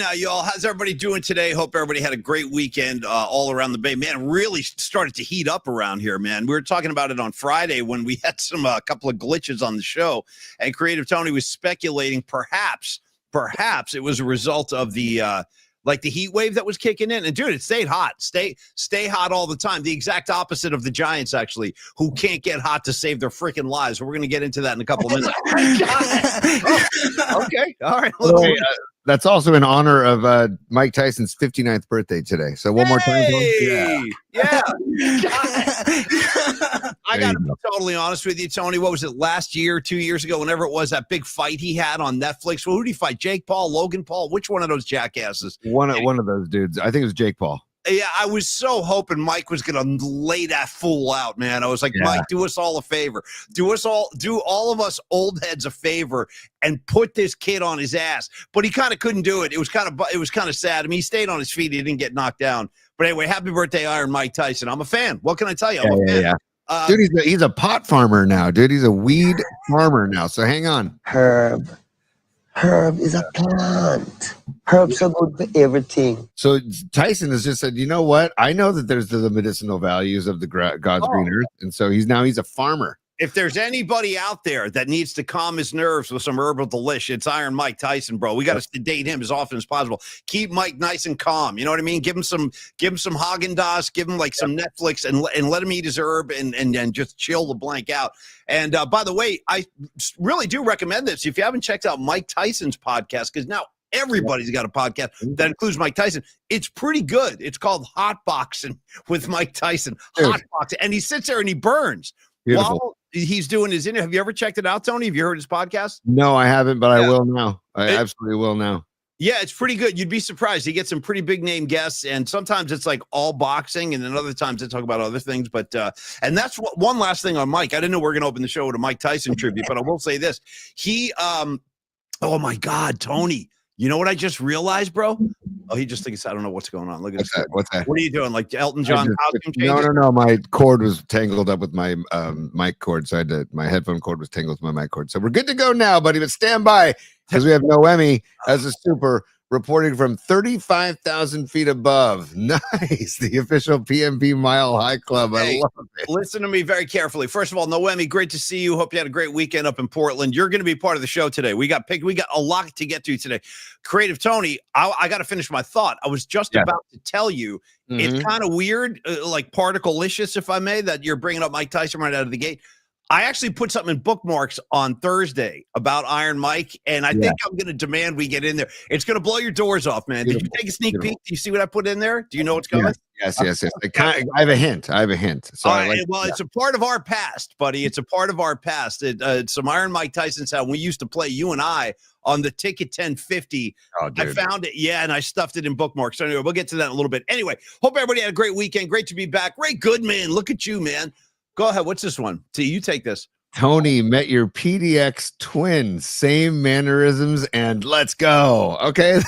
now, y'all. How's everybody doing today? Hope everybody had a great weekend all around the Bay. Man, it really started to heat up around here, man. We were talking about it on Friday when we had some couple of glitches on the show, and Creative Tony was speculating perhaps it was a result of the the heat wave that was kicking in. And dude, it stayed hot. Stay hot all the time. The exact opposite of the Giants, actually, who can't get hot to save their freaking lives. We're going to get into that in a couple of minutes. Okay. All right. That's also in honor of Mike Tyson's 59th birthday today. So one more time. Yeah. I got to be totally honest with you, Tony. What was it, last year, 2 years ago, whenever it was, that big fight he had on Netflix? Well, who did he fight? Jake Paul, Logan Paul? Which one of those jackasses? One of those dudes. I think it was Jake Paul. Yeah, I was so hoping Mike was going to lay that fool out, man. I was like, Mike, do us all a favor. Do all of us old heads a favor and put this kid on his ass. But he kind of couldn't do it. It was kind of sad. I mean, he stayed on his feet. He didn't get knocked down. But anyway, happy birthday, Iron Mike Tyson. I'm a fan. What can I tell you? I'm a fan. Yeah. Dude, he's a pot farmer now, dude. He's a weed farmer now. So hang on. Herb is a plant. Herbs are good for everything. So Tyson has just said, you know what? I know that there's the medicinal values of the God's green earth. And so he's a farmer. If there's anybody out there that needs to calm his nerves with some herbal delish, it's Iron Mike Tyson, bro. We got to sedate him as often as possible. Keep Mike nice and calm. You know what I mean? Give him some Haagen-Dazs, give him like some Netflix, and let him eat his herb and just chill the blank out. And by the way, I really do recommend this. If you haven't checked out Mike Tyson's podcast, because now everybody's got a podcast that includes Mike Tyson. It's pretty good. It's called Hot Boxing with Mike Tyson. Hot Boxing. And he sits there and he burns. Beautiful. While he's doing his interview. Have you ever checked it out, Tony? Have you heard his podcast? No, I haven't, but I will now. I absolutely will now. Yeah, it's pretty good. You'd be surprised. He gets some pretty big name guests, and sometimes it's like all boxing, and then other times they talk about other things. But and that's one last thing on Mike. I didn't know we were going to open the show with a Mike Tyson tribute, but I will say this: he, oh my God, Tony. You know what I just realized, bro? Oh, he just thinks I don't know what's going on. Look at this. What's that? What are you doing? Like Elton John costume changes? No. My cord was tangled up with my mic cord, so my headphone cord was tangled with my mic cord. So we're good to go now, buddy. But stand by because we have Noemi as a super reporting from 35,000 feet above. Nice, the official PMP Mile High Club. I love it. Listen to me very carefully. First of all, Noemi, great to see you. Hope you had a great weekend up in Portland. You're going to be part of the show today. We got a lot to get to today. Creative Tony, I got to finish my thought. I was just about to tell you, it's kind of weird, like particle-licious, if I may, that you're bringing up Mike Tyson right out of the gate. I actually put something in bookmarks on Thursday about Iron Mike, and I think I'm going to demand we get in there. It's going to blow your doors off, man. Did you take a sneak peek? Do you see what I put in there? Do you know what's coming? Yes. I have a hint. So it's a part of our past, buddy. It's a part of our past. Some Iron Mike Tyson sound. We used to play, you and I, on the Ticket 1050. I found it, and I stuffed it in bookmarks. So anyway, we'll get to that in a little bit. Anyway, hope everybody had a great weekend. Great to be back. Ray Goodman, look at you, man. Go ahead. What's this one? You take this. Tony met your PDX twin, same mannerisms, and let's go. Okay.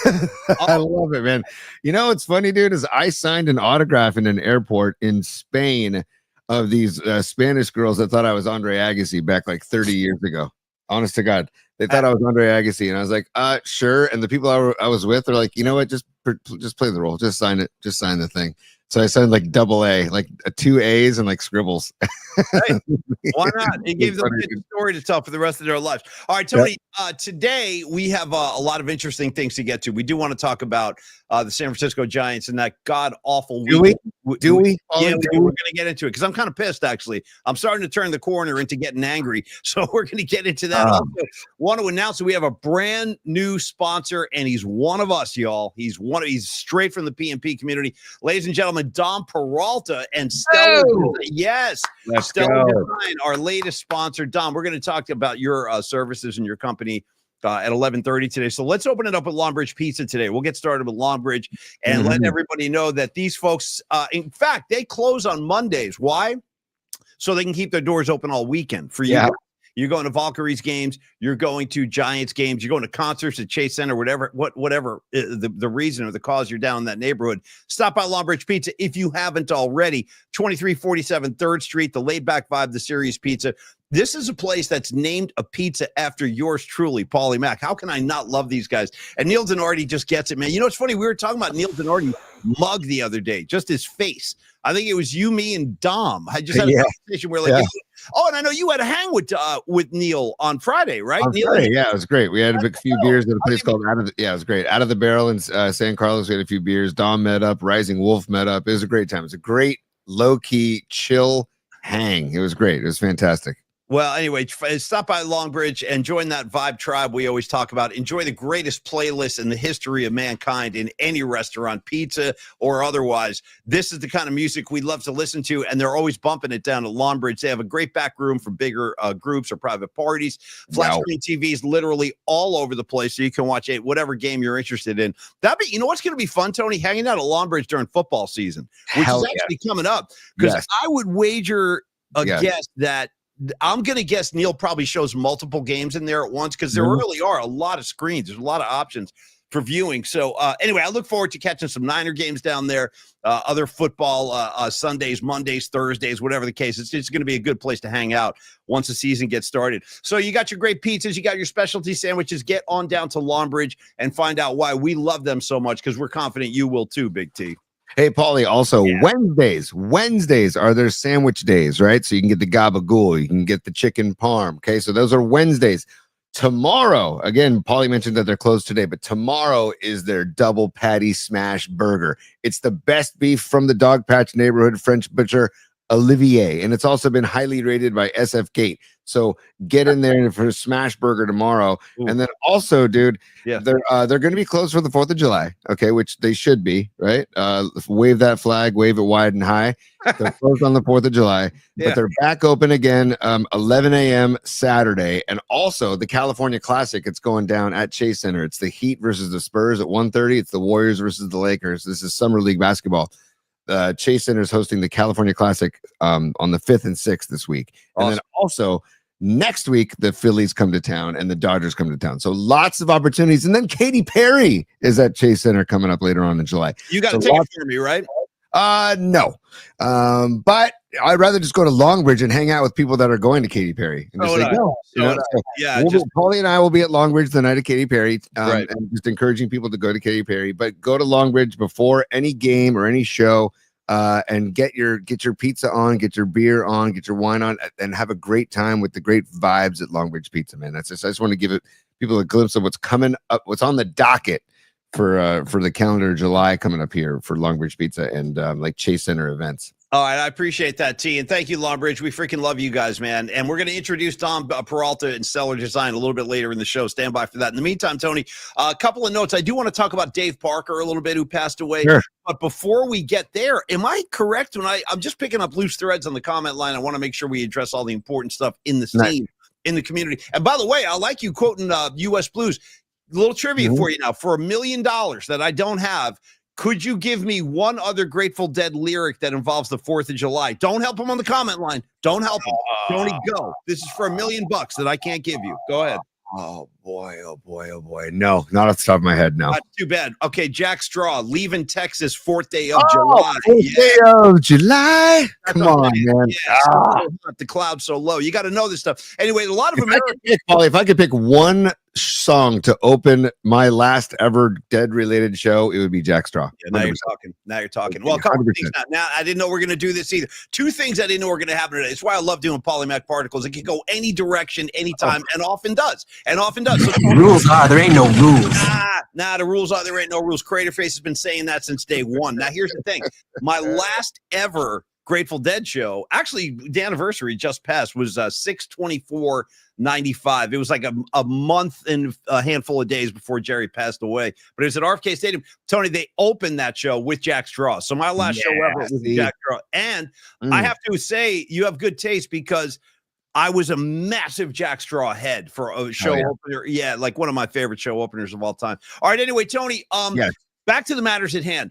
I love it, man. You know, what's funny, dude, is I signed an autograph in an airport in Spain of these Spanish girls that thought I was Andre Agassi back like 30 years ago. Honest to God. They thought I was Andre Agassi, and I was like, sure. And the people I was with are like, you know what? Just play the role. Just sign it. Just sign the thing. So I signed like AA, like 2 A's and like scribbles. Hey, why not? It gave them a story to tell for the rest of their lives. All right, Tony, today we have a lot of interesting things to get to. We do want to talk about the San Francisco Giants and that god-awful week. Do we? Yeah, we're going to get into it because I'm kind of pissed, actually. I'm starting to turn the corner into getting angry. So we're going to get into that. Also, want to announce that we have a brand new sponsor, and he's one of us, y'all. He's straight from the PMP community. Ladies and gentlemen, Dom Peralta and Stellar. Yes. Stellar Design, our latest sponsor. Dom, we're going to talk about your services and your company at 11:30 today. So let's open it up with Longbridge Pizza today. We'll get started with Longbridge and let everybody know that these folks, in fact, they close on Mondays. Why? So they can keep their doors open all weekend for you. You're going to Valkyries games. You're going to Giants games. You're going to concerts at Chase Center, whatever the reason or the cause you're down in that neighborhood. Stop by Longbridge Pizza if you haven't already. 2347 3rd Street, the laid back vibe, the serious pizza. This is a place that's named a pizza after yours truly, Paulie Mack. How can I not love these guys? And Neil Denardi just gets it, man. You know, it's funny. We were talking about Neil Denardi mug the other day, just his face. I think it was you, me, and Dom. I just had a conversation where, like, oh, and I know you had a hang with Neil on Friday, right? On Neil Friday, yeah, it was great. We had a few beers at a place called it was great. Out of the Barrel in San Carlos. We had a few beers. Dom met up. Rising Wolf met up. It was a great time. It was a great, low-key, chill hang. It was great. It was fantastic. Well, anyway, stop by Longbridge and join that vibe tribe we always talk about. Enjoy the greatest playlist in the history of mankind in any restaurant, pizza or otherwise. This is the kind of music we love to listen to, and they're always bumping it down at Longbridge. They have a great back room for bigger groups or private parties. Flat screen TVs literally all over the place, so you can watch whatever game you're interested in. You know what's going to be fun, Tony? Hanging out at Longbridge during football season, which is actually coming up. Because I would wager a guess that I'm going to guess Neil probably shows multiple games in there at once because there really are a lot of screens. There's a lot of options for viewing. So anyway, I look forward to catching some Niner games down there, other football Sundays, Mondays, Thursdays, whatever the case. It's going to be a good place to hang out once the season gets started. So you got your great pizzas, you got your specialty sandwiches. Get on down to Longbridge and find out why we love them so much, because we're confident you will too, Big T. Hey, Paulie, also Wednesdays are their sandwich days, right? So you can get the gabagool, you can get the chicken parm. Okay, so those are Wednesdays. Tomorrow, again, Paulie mentioned that they're closed today, but tomorrow is their double patty smash burger. It's the best beef from the Dog Patch neighborhood French butcher, Olivier, and it's also been highly rated by SF Gate. So get in there for a smash burger tomorrow. Ooh. And then also, dude, they're going to be closed for the 4th of July, okay, which they should be, right? Wave that flag, wave it wide and high. They're closed on the 4th of July, but they're back open again 11 a.m. Saturday. And also the California Classic, it's going down at Chase Center. It's the Heat versus the Spurs at 1:30. It's the Warriors versus the Lakers. This is Summer League basketball. Chase Center is hosting the California Classic on the 5th and 6th this week. And then also next week, the Phillies come to town and the Dodgers come to town. So lots of opportunities. And then Katy Perry is at Chase Center coming up later on in July. You got a ticket for me, right? No. But I'd rather just go to Longbridge and hang out with people that are going to Katy Perry. And Paulie and I will be at Longbridge the night of Katy Perry, and just encouraging people to go to Katy Perry. But go to Longbridge before any game or any show, and get your pizza on, get your beer on, get your wine on, and have a great time with the great vibes at Longbridge Pizza, man. I just want to give people a glimpse of what's coming up, what's on the docket for the calendar of July coming up here for Longbridge Pizza and like Chase Center events. All right, I appreciate that, T, and thank you, Longbridge. We freaking love you guys, man. And we're going to introduce Dom Peralta and Stellar Design a little bit later in the show. Stand by for that. In the meantime, Tony, a couple of notes. I do want to talk about Dave Parker a little bit, who passed away. Sure. But before we get there, am I correct when I'm just picking up loose threads on the comment line? I want to make sure we address all the important stuff in the scene, in the community. And by the way, I like you quoting U.S. Blues. A little trivia for you now. For $1 million that I don't have, could you give me one other Grateful Dead lyric that involves the 4th of July? Don't help him on the comment line. Don't help him. Tony, go. This is for $1 million that I can't give you. Go ahead. Oh boy. No, not off the top of my head. No. Not too bad. Okay, Jack Straw, Leaving Texas, 4th day of July. 4th day of July. Come on, man. Yeah, the cloud so low. You got to know this stuff. Anyway, a lot of Americans. If I could pick one song to open my last ever Dead related show, it would be Jack Straw. Yeah, now you're talking. Well, a couple of things now. I didn't know we are going to do this either. Two things I didn't know were going to happen today. It's why I love doing Paulie Mack Particles. It can go any direction, anytime, and often does. So the rules are there ain't no rules. Nah, the rules are there ain't no rules. Creator Face has been saying that since day one. Now, here's the thing. My last ever Grateful Dead show, actually, the anniversary just passed, was 6/24/95. It was like a month and a handful of days before Jerry passed away. But it was at RFK Stadium. Tony, they opened that show with Jack Straw. So my last show ever was with Jack Straw. And I have to say, you have good taste, because I was a massive Jack Straw head for a show opener. Yeah, like one of my favorite show openers of all time. All right, anyway, Tony, back to the matters at hand.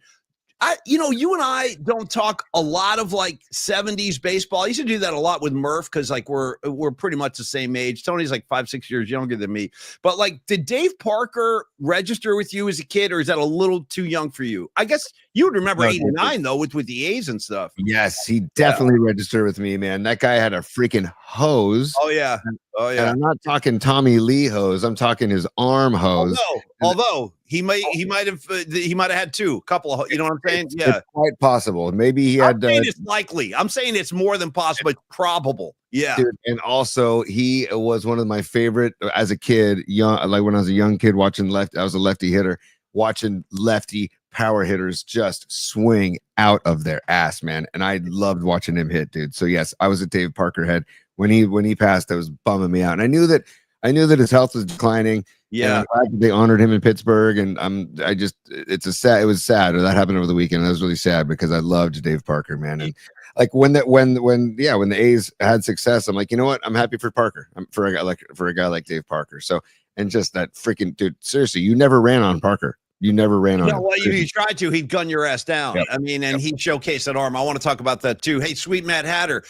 You and I don't talk a lot of like 70s baseball. I used to do that a lot with Murph because like we're pretty much the same age. Tony's like 5-6 years younger than me. But like, did Dave Parker register with you as a kid, or is that a little too young for you? I guess you would remember 89 though with the A's and stuff. Yes, he definitely registered with me, man. That guy had a freaking hose. Oh yeah. And I'm not talking Tommy Lee hose. I'm talking his arm hose. Although he might have had a couple of, you know what I'm saying? Yeah, it's quite possible. Maybe he had. I'm saying it's likely. I'm saying it's more than possible. It's probable. Yeah. Dude, and also he was one of my favorite as a kid. Young, like when I was a young kid watching I was a lefty hitter, watching lefty power hitters just swing out of their ass, man. And I loved watching him hit, dude. So yes, I was a Dave Parker head. When he passed, that was bumming me out. And I knew that his health was declining. Yeah. I'm glad that they honored him in Pittsburgh. And it was sad. Or that happened over the weekend. I was really sad because I loved Dave Parker, man. And like when the A's had success, I'm like, you know what? I'm happy for Parker. For a guy like Dave Parker. So, and just that freaking dude, seriously, you never ran on Parker. You never ran on him. Well, you tried to. He'd gun your ass down. Yep. I mean, and he'd showcase that arm. I want to talk about that too. Hey, Sweet Mad Hatter.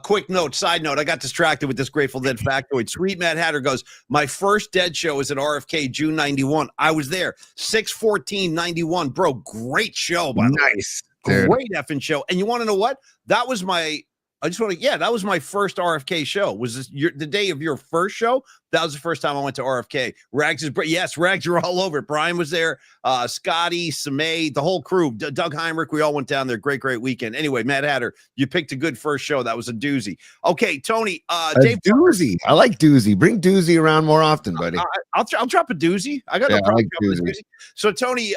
Quick note, side note. I got distracted with this Grateful Dead factoid. Sweet Mad Hatter goes, my first Dead show was at RFK June 91. I was there. 6/14/91. Bro, great show, by the way. Nice. Great effing show. And you want to know what? That was my that was my first RFK show. Was this the day of your first show? That was the first time I went to RFK. Rags, you're all over it. Brian was there. Scotty, Samay, the whole crew. Doug Heinrich, we all went down there. Great weekend. Anyway, Mad Hatter, you picked a good first show. That was a doozy. Okay, Tony. Dave doozy. I like doozy. Bring doozy around more often, buddy. I'll drop a doozy. I got no problem dropping a doozy. So, Tony,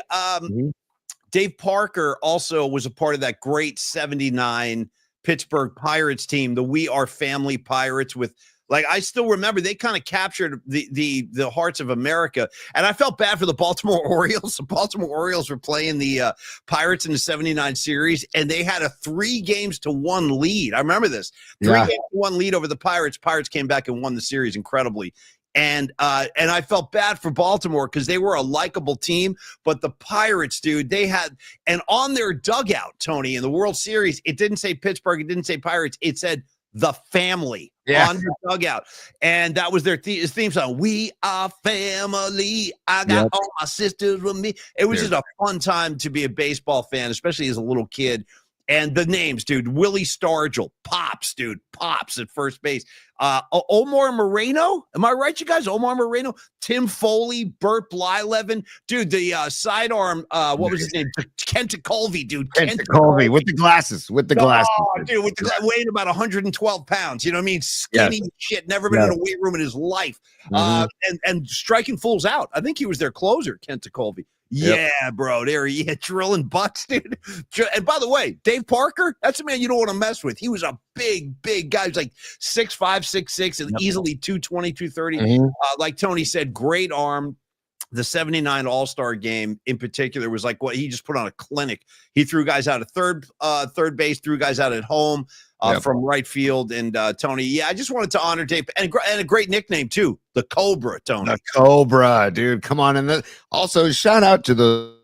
Dave Parker also was a part of that great 79 Pittsburgh Pirates team, the We Are Family Pirates, with like, I still remember they kind of captured the hearts of America. And I felt bad for the Baltimore Orioles. The Baltimore Orioles were playing the Pirates in the 79 series, and they had a 3-1 lead. I remember this. 3-1 lead over the Pirates. Pirates came back and won the series incredibly. And I felt bad for Baltimore because they were a likable team, but the Pirates, dude, they had, and on their dugout, Tony, in the World Series, it didn't say Pittsburgh, it didn't say Pirates, it said the family on the dugout, and that was their theme song. We are family. I got all my sisters with me. It was just a fun time to be a baseball fan, especially as a little kid. And the names, dude, Willie Stargell, Pops at first base. Omar Moreno, am I right, you guys? Omar Moreno, Tim Foley, Burt Blyleven, dude, the sidearm, what was his name? Kent Colvey, dude. Kent Colvey with the glasses, Oh, dude, weighing about 112 pounds, you know what I mean? Skinny shit, never been in a weight room in his life. And striking fools out. I think he was their closer, Kent Colvey. Yeah, bro. There he is, drilling butts, dude. And by the way, Dave Parker, that's a man you don't want to mess with. He was a big guy. He was like 6'5", 6'6", and easily 220, 230. Like Tony said, great arm. The 79 All-Star game in particular was like what he just put on a clinic. He threw guys out at third base, threw guys out at home from right field. And Tony, I just wanted to honor Dave, and a great nickname too, the Cobra, Tony. The Cobra, dude. Come on. And also shout out to those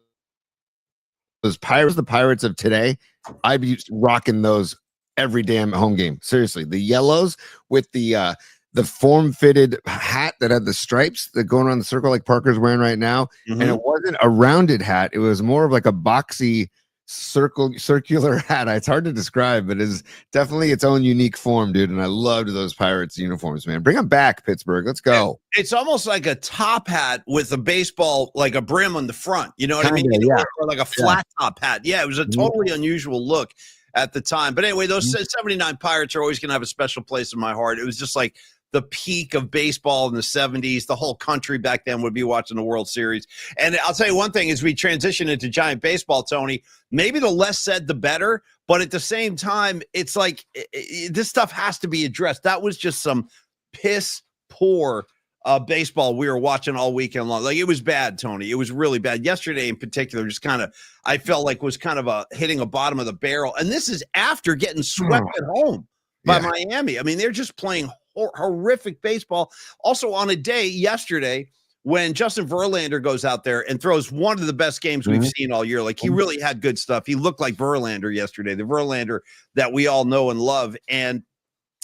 Pirates, the Pirates of today. I'd be rocking those every damn home game. Seriously, the yellows with the form-fitted hat that had the stripes that going around the circle like Parker's wearing right now. And it wasn't a rounded hat. It was more of like a boxy circular hat. It's hard to describe, but it's definitely its own unique form, dude. And I loved those Pirates uniforms, man. Bring them back, Pittsburgh. Let's go. It's almost like a top hat with a baseball, like a brim on the front. You know what I mean? Or like a flat top hat. Yeah, it was a totally unusual look at the time. But anyway, those 79 Pirates are always going to have a special place in my heart. It was just like the peak of baseball in the 70s. The whole country back then would be watching the World Series. And I'll tell you one thing, as we transition into giant baseball, Tony, maybe the less said, the better. But at the same time, it's like this stuff has to be addressed. That was just some piss poor baseball we were watching all weekend long. Like, it was bad, Tony. It was really bad. Yesterday in particular, just kind of, I felt like was kind of hitting a bottom of the barrel. And this is after getting swept at home by Miami. I mean, they're just playing horrific baseball. Also on a day yesterday when Justin Verlander goes out there and throws one of the best games we've seen all year. Like, he really had good stuff. He looked like Verlander yesterday, the Verlander that we all know and love. And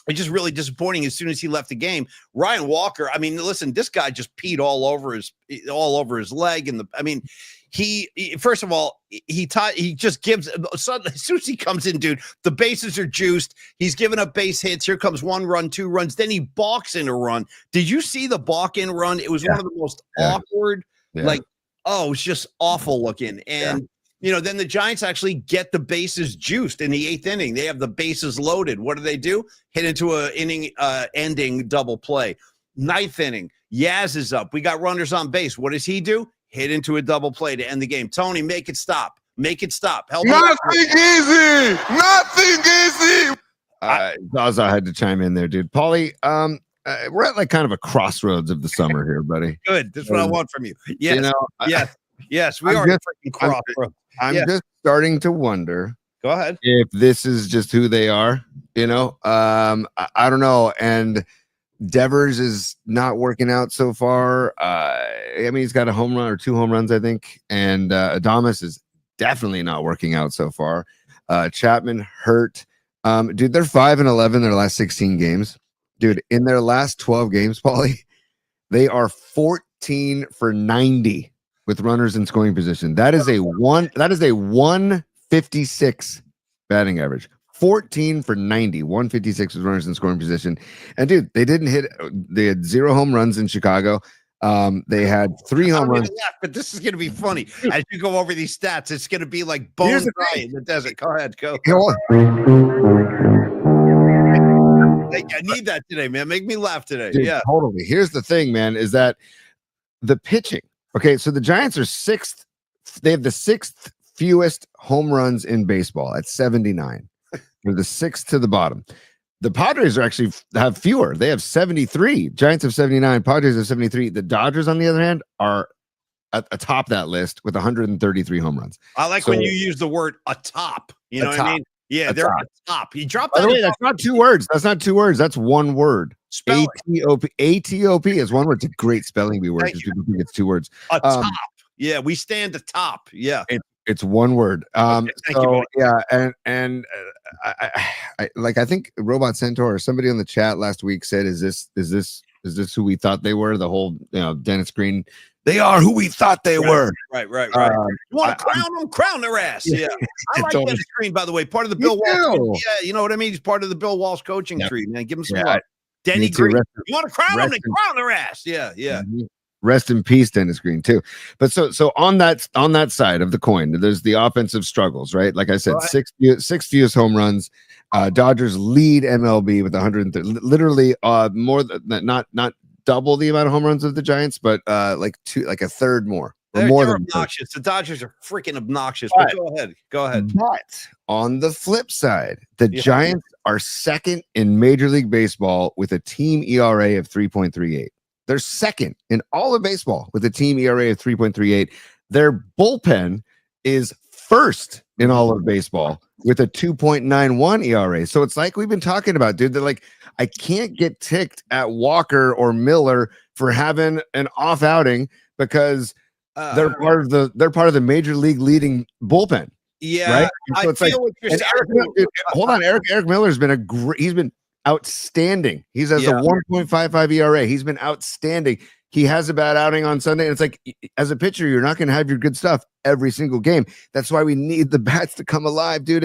it's just really disappointing as soon as he left the game. Ryan Walker, I mean, listen, this guy just peed all over his leg. And he first of all, he just gives, as soon as he comes in, dude, the bases are juiced. He's giving up base hits. Here comes 1 run, 2 runs. Then he balks in a run. Did you see the balk in run? It was one of the most awkward, it was just awful looking. And, then the Giants actually get the bases juiced in the 8th inning. They have the bases loaded. What do? Hit into a inning ending double play. 9th inning, Yaz is up. We got runners on base. What does he do? Hit into a double play to end the game. Tony, make it stop. Make it stop. Help Nothing easy. Nothing easy. Zaza had to chime in there, dude. Paulie, we're at like kind of a crossroads of the summer here, buddy. Good. That's what I want from you. Yes. Yes, we are at a freaking crossroads. I'm just starting to wonder. Go ahead. If this is just who they are, I don't know. And Devers is not working out so far. He's got a home run or 2 home runs, I think. And Adames is definitely not working out so far. Chapman hurt. Dude, they're 5-11 their last 16 games. Dude, in their last 12 games, Paulie, they are 14 for 90 with runners in scoring position. That is a 156 batting average. 14 for 90, 156 with runners in scoring position. And dude, they had 0 home runs in Chicago. They had 3 home runs. But this is going to be funny. As you go over these stats, it's going to be like bone dry in the desert. Go ahead, go. I need that today, man. Make me laugh today. Dude, totally. Here's the thing, man, is that the pitching. Okay, so the Giants are 6th. They have the 6th fewest home runs in baseball at 79. They're the 6th to the bottom. The Padres have fewer. They have 73. Giants have 79. Padres have 73. The Dodgers, on the other hand, are atop that list with 133 home runs. I like when you use the word atop. You know what I mean? Yeah, they're atop. He dropped that. By the way, that's not 2 words. That's not 2 words. That's 1 word. ATOP. ATOP is 1 word. It's a great spelling bee word because people think it's 2 words. Atop. Yeah, we stand atop. Yeah. It's 1 word. Thank you. Yeah, and I think Robot Centaur or somebody on the chat last week said, "Is this who we thought they were?" The whole Dennis Green. They are who we thought they were. Right. You want to crown them? Crown their ass. Yeah. I like Dennis Green, by the way. Part of the Bill Walsh. Yeah, you know what I mean? He's part of the Bill Walsh coaching tree, man. Give him some love. Denny Green. You want to crown them? They crown their ass. Yeah. Mm-hmm. Rest in peace, Dennis Green, too. But so on that side of the coin, there's the offensive struggles, right? Like I said, 6 fewest home runs. Dodgers lead MLB with 130, literally more than not double the amount of home runs of the Giants, but like a third more. They're than obnoxious. The Dodgers are freaking obnoxious. But go ahead. But on the flip side, the Giants are 2nd in Major League Baseball with a team ERA of 3.38. They're 2nd in all of baseball with a team ERA of 3.38. Their bullpen is 1st in all of baseball with a 2.91 ERA. So it's like we've been talking about, dude. They're like, I can't get ticked at Walker or Miller for having an off outing because they're part of the major league leading bullpen. Yeah, right. So it's like, hold on, Eric Miller's been he's been outstanding. He's has a 1.55 ERA. He's been outstanding. He has a bad outing on Sunday. And it's like, as a pitcher, you're not going to have your good stuff every single game. That's why we need the bats to come alive, dude.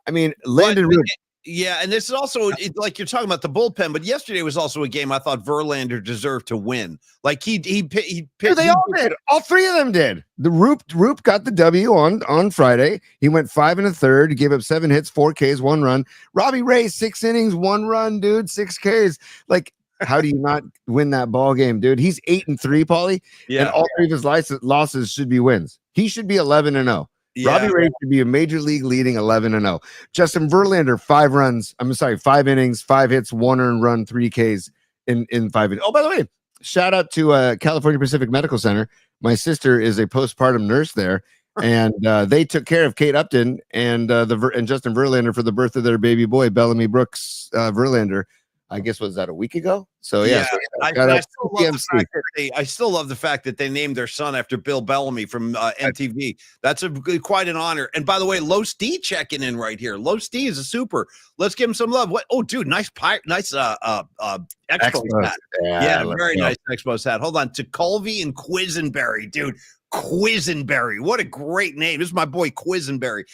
Landon Root. Yeah, and this is also like you're talking about the bullpen, but yesterday was also a game I thought Verlander deserved to win. Like he picked. They all did. All 3 of them did. The Roop got the W on Friday. He went 5 1/3. He gave up 7 hits, 4 Ks, 1 run. Robbie Ray, 6 innings, 1 run, dude, 6 Ks. Like, how do you not win that ball game, dude? He's 8-3, Paulie. Yeah, and all 3 of his losses should be wins. He should be 11-0. Yeah. Robbie Ray should be a major league leading 11-0. Justin Verlander, 5 innings, 5 hits, 1 earned run, 3 Ks in 5 innings. Oh, by the way, shout out to California Pacific Medical Center. My sister is a postpartum nurse there, and they took care of Kate Upton and Justin Verlander for the birth of their baby boy, Bellamy Brooks Verlander. I guess was that a week ago? So yeah, I still PMC. I still love the fact that they named their son after Bill Bellamy from MTV. That's quite an honor. And by the way, Los D checking in right here. Los D is a super. Let's give him some love. What? Oh, dude, nice Expos hat. Yeah, very nice Expos hat. Hold on, to Colby and Quisenberry, dude. Quisenberry, what a great name. This is my boy Quisenberry.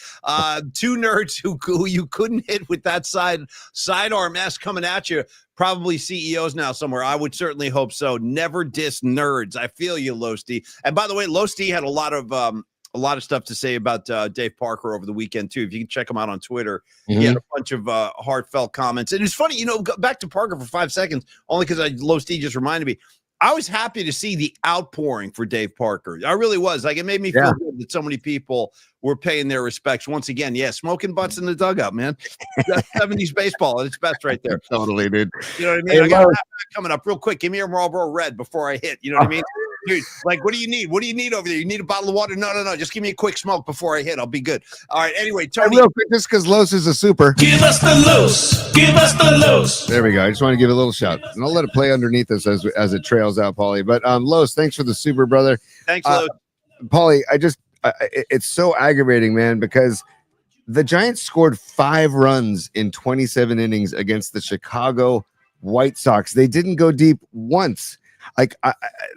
Two nerds who you couldn't hit with that sidearm S coming at you. Probably CEOs now somewhere. I would certainly hope so. Never diss nerds. I feel you, Losty. And by the way, Losty had a lot of stuff to say about Dave Parker over the weekend too. If you can check him out on Twitter, he had a bunch of heartfelt comments. And it's funny, back to Parker for 5 seconds, only because Losty just reminded me. I was happy to see the outpouring for Dave Parker. I really was. Like, it made me feel good that so many people were paying their respects. Once again, smoking butts in the dugout, man. That's 70s baseball at its best right there. Totally, dude. You know what I mean? I got that coming up real quick. Give me a Marlboro Red before I hit. You know what I mean? Dude, like, what do you need? What do you need over there? You need a bottle of water? No. Just give me a quick smoke before I hit. I'll be good. All right. Anyway, Tony. Real quick, just because Los is a super. Give us the Los. Give us the Los. There we go. I just want to give a little shout. And I'll let it play underneath us as it trails out, Paulie. But Los, thanks for the super, brother. Thanks, Los. Paulie, it's so aggravating, man, because the Giants scored 5 runs in 27 innings against the Chicago White Sox. They didn't go deep once. Like,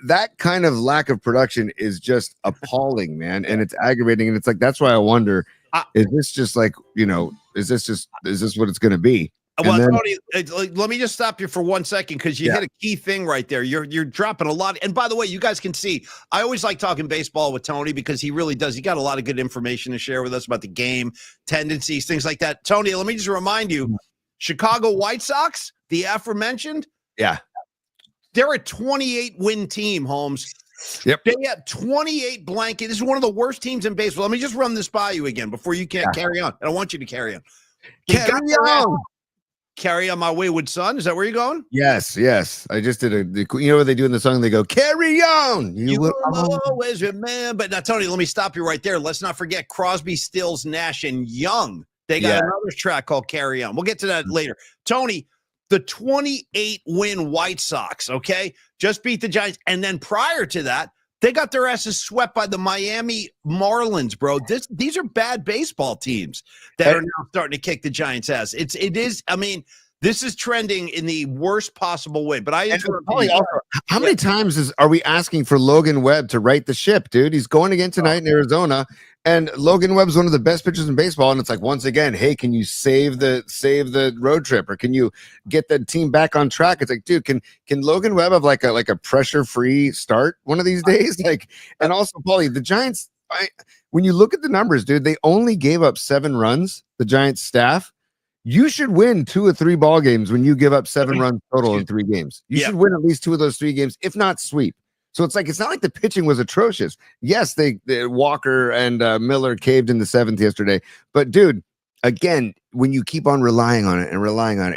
that kind of lack of production is just appalling, man, and it's aggravating. And it's like, that's why I wonder, is this just like, is this what it's going to be? Well, Tony, let me just stop you for 1 second, because you hit a key thing right there. You're dropping a lot. And by the way, you guys can see, I always like talking baseball with Tony, because he really does. He got a lot of good information to share with us about the game, tendencies, things like that. Tony, let me just remind you, Chicago White Sox, the aforementioned, they're a 28-win team, Holmes. Yep. They have 28 blanket. This is one of the worst teams in baseball. Let me just run this by you again before you can't carry on. I don't want you to carry on. Carry on, my wayward son. Is that where you're going? Yes. I just did what they do in the song? They go, carry on. You will always remember. Now, Tony, let me stop you right there. Let's not forget Crosby, Stills, Nash, and Young. They got another track called Carry On. We'll get to that later. Tony, the 28-win White Sox, just beat the Giants. And then prior to that, they got their asses swept by the Miami Marlins, bro. These are bad baseball teams that are now starting to kick the Giants' ass. It is. I mean, this is trending in the worst possible way. But how many times are we asking for Logan Webb to right the ship, dude? He's going again tonight in Arizona, and Logan Webb's one of the best pitchers in baseball. And it's like, once again, hey, can you save the road trip, or can you get the team back on track? It's like, dude, can Logan Webb have like a pressure-free start one of these days? And also, Paulie, the Giants. When you look at the numbers, dude, they only gave up 7 runs. The Giants staff. You should win 2 or 3 ball games when you give up 7 runs total in 3 games. You should win at least 2 of those 3 games, if not sweep. So it's like, it's not like the pitching was atrocious. Yes, Walker and Miller caved in the 7th yesterday. But dude, again, when you keep on relying on it,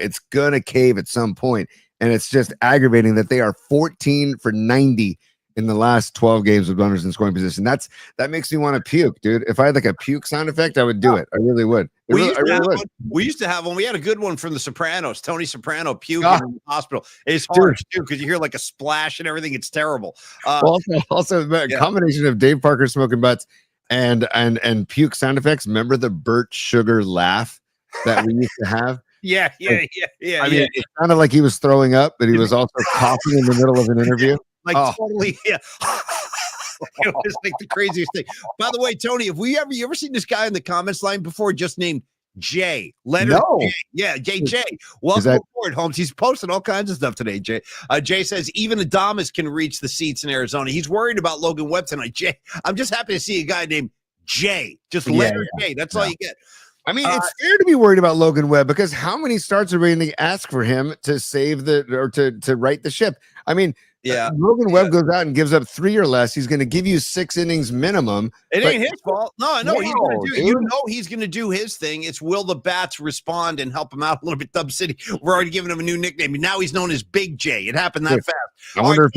it's gonna cave at some point. And it's just aggravating that they are 14 for 90 in the last 12 games with runners in scoring position. That makes me want to puke, dude. If I had like a puke sound effect, I would do it. I really would. We used to have one. We had a good one from The Sopranos. Tony Soprano puking in the hospital. It's hard too, because you hear like a splash and everything. It's terrible. Also, a combination of Dave Parker smoking butts and puke sound effects. Remember the Burt Sugar laugh that we used to have? Yeah. I mean, it sounded like he was throwing up, but he was also coughing in the middle of an interview. Totally, It was like the craziest thing. By the way, Tony, you ever seen this guy in the comments line before, just named Jay? J. Yeah, J. Welcome aboard, Holmes. He's posting all kinds of stuff today, Jay. Jay says even Adamas can reach the seats in Arizona. He's worried about Logan Webb tonight. Jay, I'm just happy to see a guy named Jay. Just letter J. That's all you get. I mean, it's fair to be worried about Logan Webb, because how many starts are we going to ask for him to save to right the ship? I mean, Logan Webb goes out and gives up 3 or less. He's going to give you 6 innings minimum. It ain't his fault. No, he's going to do. He's going to do his thing. It's will the bats respond and help him out a little bit? Dub City. We're already giving him a new nickname. Now he's known as Big J. It happened that fast. I wonder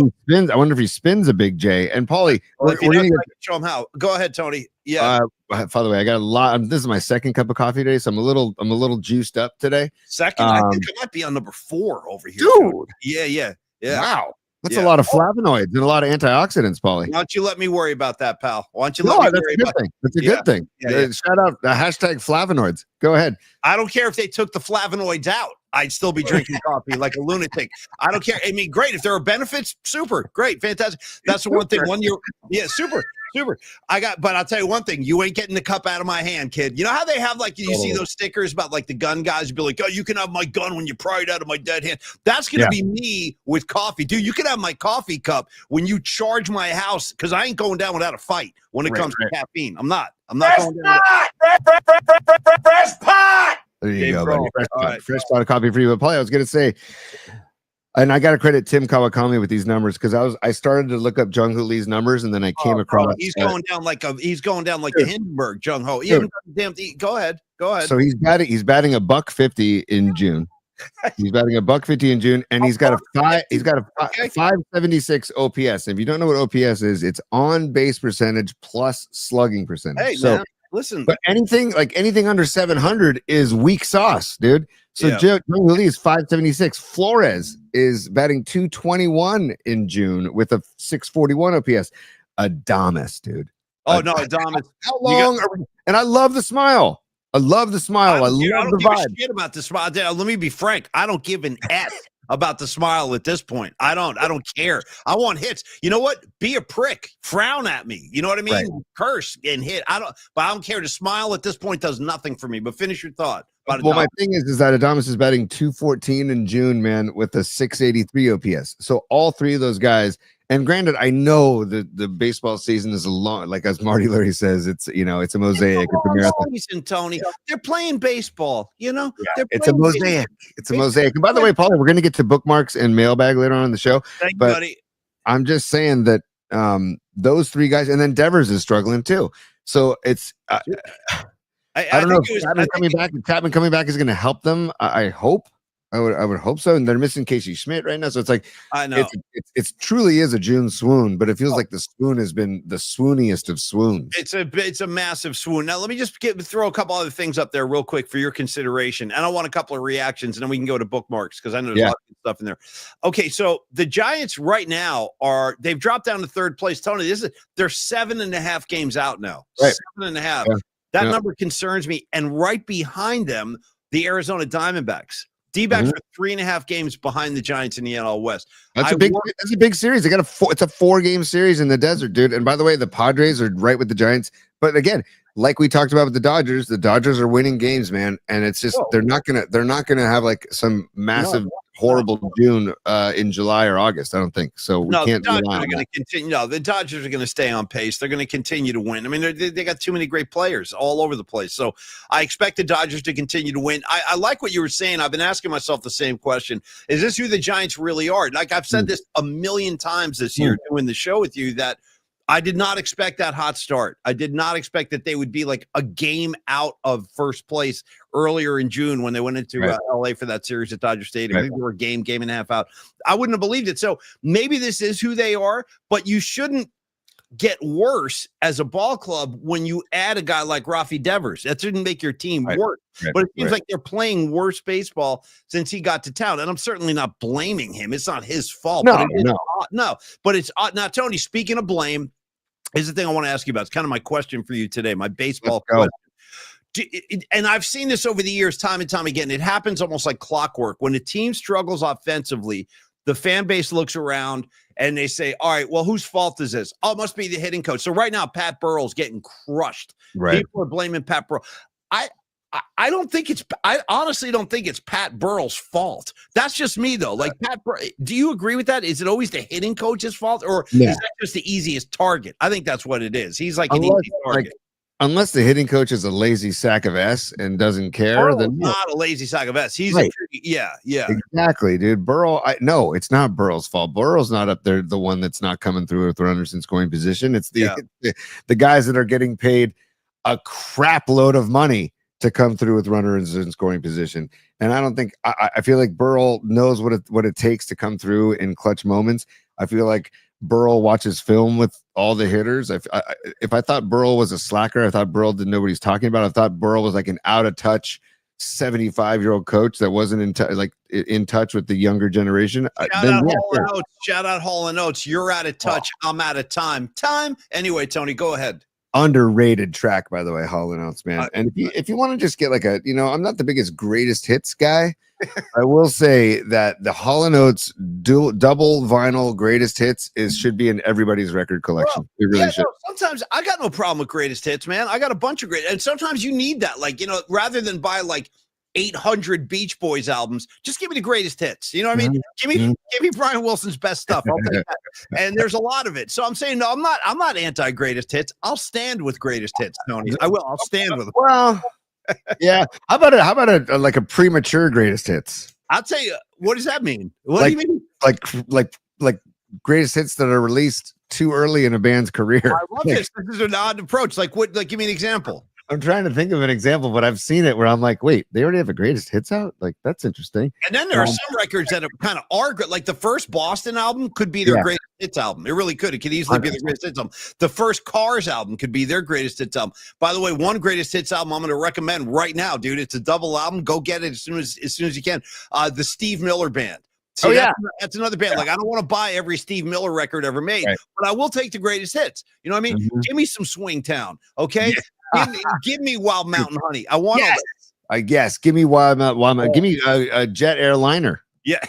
if he spins a Big J. And Paulie, we're going to show him how. Go ahead, Tony. Yeah. By the way, I got a lot. This is my 2nd cup of coffee today, so I'm a little juiced up today. Second, I think I might be on number 4 over here, dude. Yeah. Wow. That's a lot of flavonoids and a lot of antioxidants, Paulie. Why don't you let me worry about that, pal? Why don't you No, let me that's worry a good about thing. That's a good thing. Shout out hashtag flavonoids. Go ahead. I don't care if they took the flavonoids out. I'd still be drinking coffee like a lunatic. I don't care. I mean, great. If there are benefits, super. Great. Fantastic. That's the one thing. Super. But I'll tell you one thing. You ain't getting the cup out of my hand, kid. You know how they have, like, you see those stickers about, like, the gun guys be like, oh, you can have my gun when you pry it out of my dead hand. That's going to be me with coffee. Dude, you can have my coffee cup when you charge my house, because I ain't going down without a fight when it comes to caffeine. I'm not going down. Fresh pot! There you go, buddy. Fresh pot of coffee for you. But Paulie, I was going to say, and I got to credit Tim Kawakami with these numbers, because I started to look up Jung Hoo Lee's numbers, and then I came across. He's going down like the Hindenburg, Jung Ho. Go ahead. So he's batting $150 in June. He's batting $150 in June, and he's got a 576 OPS. And if you don't know what OPS is, it's on base percentage plus slugging percentage. Hey, man, listen. But anything under 700 is weak sauce, dude. So Jung Hoo Lee is 576. Flores is batting 221 in June with a 641 OPS. Adames, dude. Oh no, Adames. How long? And I love the smile. I love the smile. I love the vibe. I don't give a shit about the smile. Let me be frank. I don't give an F about the smile at this point. I don't care. I want hits. You know what? Be a prick. Frown at me. You know what I mean? Right. Curse and hit. But I don't care. To smile at this point does nothing for me. But finish your thought. Well, my thing is that Adames is batting 214 in June, man, with a 683 OPS. So all three of those guys. And granted, I know that the baseball season is a long, like as Marty Lurie says, it's a mosaic. It's a marathon. Season, Tony. They're playing baseball, It's a mosaic. It's a mosaic. And by the way, Paul, we're going to get to bookmarks and mailbag later on in the show. Thank you, buddy. I'm just saying that those three guys, and then Devers is struggling too. So it's I don't know if Chapman coming back is going to help them. I hope. I would hope so. And they're missing Casey Schmidt right now. So it's like, I know it's truly is a June swoon, but it feels like the swoon has been the swooniest of swoons. It's a massive swoon. Now, let me just throw a couple other things up there real quick for your consideration. And I want a couple of reactions, and then we can go to bookmarks, because I know there's a lot of stuff in there. Okay. So the Giants right now they've dropped down to third place. Tony, they're 7.5 games out now. Right. 7.5. Yeah. That number concerns me. And right behind them, the Arizona Diamondbacks. D-backs are 3.5 games behind the Giants in the NL West. That's a big series. They got it's a 4-game series in the desert, dude. And by the way, the Padres are right with the Giants. But again, like we talked about with the Dodgers are winning games, man. And it's just they're not gonna have like some massive horrible June in July or August. I don't think so. We can't. The Dodgers are going to continue. No, the Dodgers are going to stay on pace. They're going to continue to win. I mean, they got too many great players all over the place. So I expect the Dodgers to continue to win. I like what you were saying. I've been asking myself the same question. Is this who the Giants really are? Like I've said this a million times this year doing the show with you, that I did not expect that hot start. I did not expect that they would be like a game out of first place earlier in June when they went into LA for that series at Dodger Stadium. I think they were a game and a half out. I wouldn't have believed it. So maybe this is who they are, but you shouldn't get worse as a ball club when you add a guy like Rafi Devers. That shouldn't make your team worse. But it seems like they're playing worse baseball since he got to town. And I'm certainly not blaming him. It's not his fault. No. But it's now, Tony, speaking of blame, here's the thing I want to ask you about. It's kind of my question for you today, my baseball question. And I've seen this over the years, time and time again. It happens almost like clockwork. When a team struggles offensively, the fan base looks around and they say, all right, well, whose fault is this? Oh, it must be the hitting coach. So right now, Pat Burrell's getting crushed. Right. People are blaming Pat Burrell. I honestly don't think it's Pat Burrell's fault. That's just me, though. Like do you agree with that? Is it always the hitting coach's fault, or is that just the easiest target? I think that's what it is. He's like an easy target. Unless the hitting coach is a lazy sack of S and doesn't care, then not a lazy sack of S. He's exactly, dude. Burrow, no, it's not Burrow's fault. Burrow's not up there, the one that's not coming through with runners in scoring position. It's the guys that are getting paid a crap load of money to come through with runners in scoring position. And I don't think I feel like Burrow knows what it takes to come through in clutch moments. I feel like Burrow watches film with all the hitters. If I thought Burrow was a slacker, I thought Burrow didn't know what he's talking about. I thought Burrow was like an out of touch 75-year-old coach that wasn't in touch with the younger generation. Shout out Hall and Oates. You're out of touch. I'm out of time. Anyway, Tony, go ahead. Underrated track, by the way, Hall and Oates, man. And if you want to just get like I'm not the biggest greatest hits guy. I will say that the Hall and Oates double vinyl greatest hits should be in everybody's record collection. It really should. Sometimes I got no problem with greatest hits, man. I got a bunch of and sometimes you need that, rather than buy 800 Beach Boys albums, just give me the greatest hits. You know what I mean? Give me Brian Wilson's best stuff. I'll take that. And there's a lot of it. So I'm saying, no, I'm not anti greatest hits. I'll stand with greatest hits, Tony. I will. I'll stand with them. Well, yeah. How about a premature greatest hits? I'll tell you. What does that mean? What do you mean? Like greatest hits that are released too early in a band's career. I love this. This is an odd approach. Give me an example. I'm trying to think of an example, but I've seen it where I'm like, wait, they already have a greatest hits out? That's interesting. And then there are some records that are good. Like the first Boston album could be their greatest hits album. It really could. It could easily be the greatest hits album. The first Cars album could be their greatest hits album. By the way, one greatest hits album I'm going to recommend right now, dude. It's a double album. Go get it as soon as you can. The Steve Miller Band. See, that's another band. I don't want to buy every Steve Miller record ever made, but I will take the greatest hits. You know what I mean? Give me some Swing Town, okay? Yeah. Give me Wild Mountain Honey. I want I guess. Give me Wild Mountain. Give me a Jet Airliner. Yeah.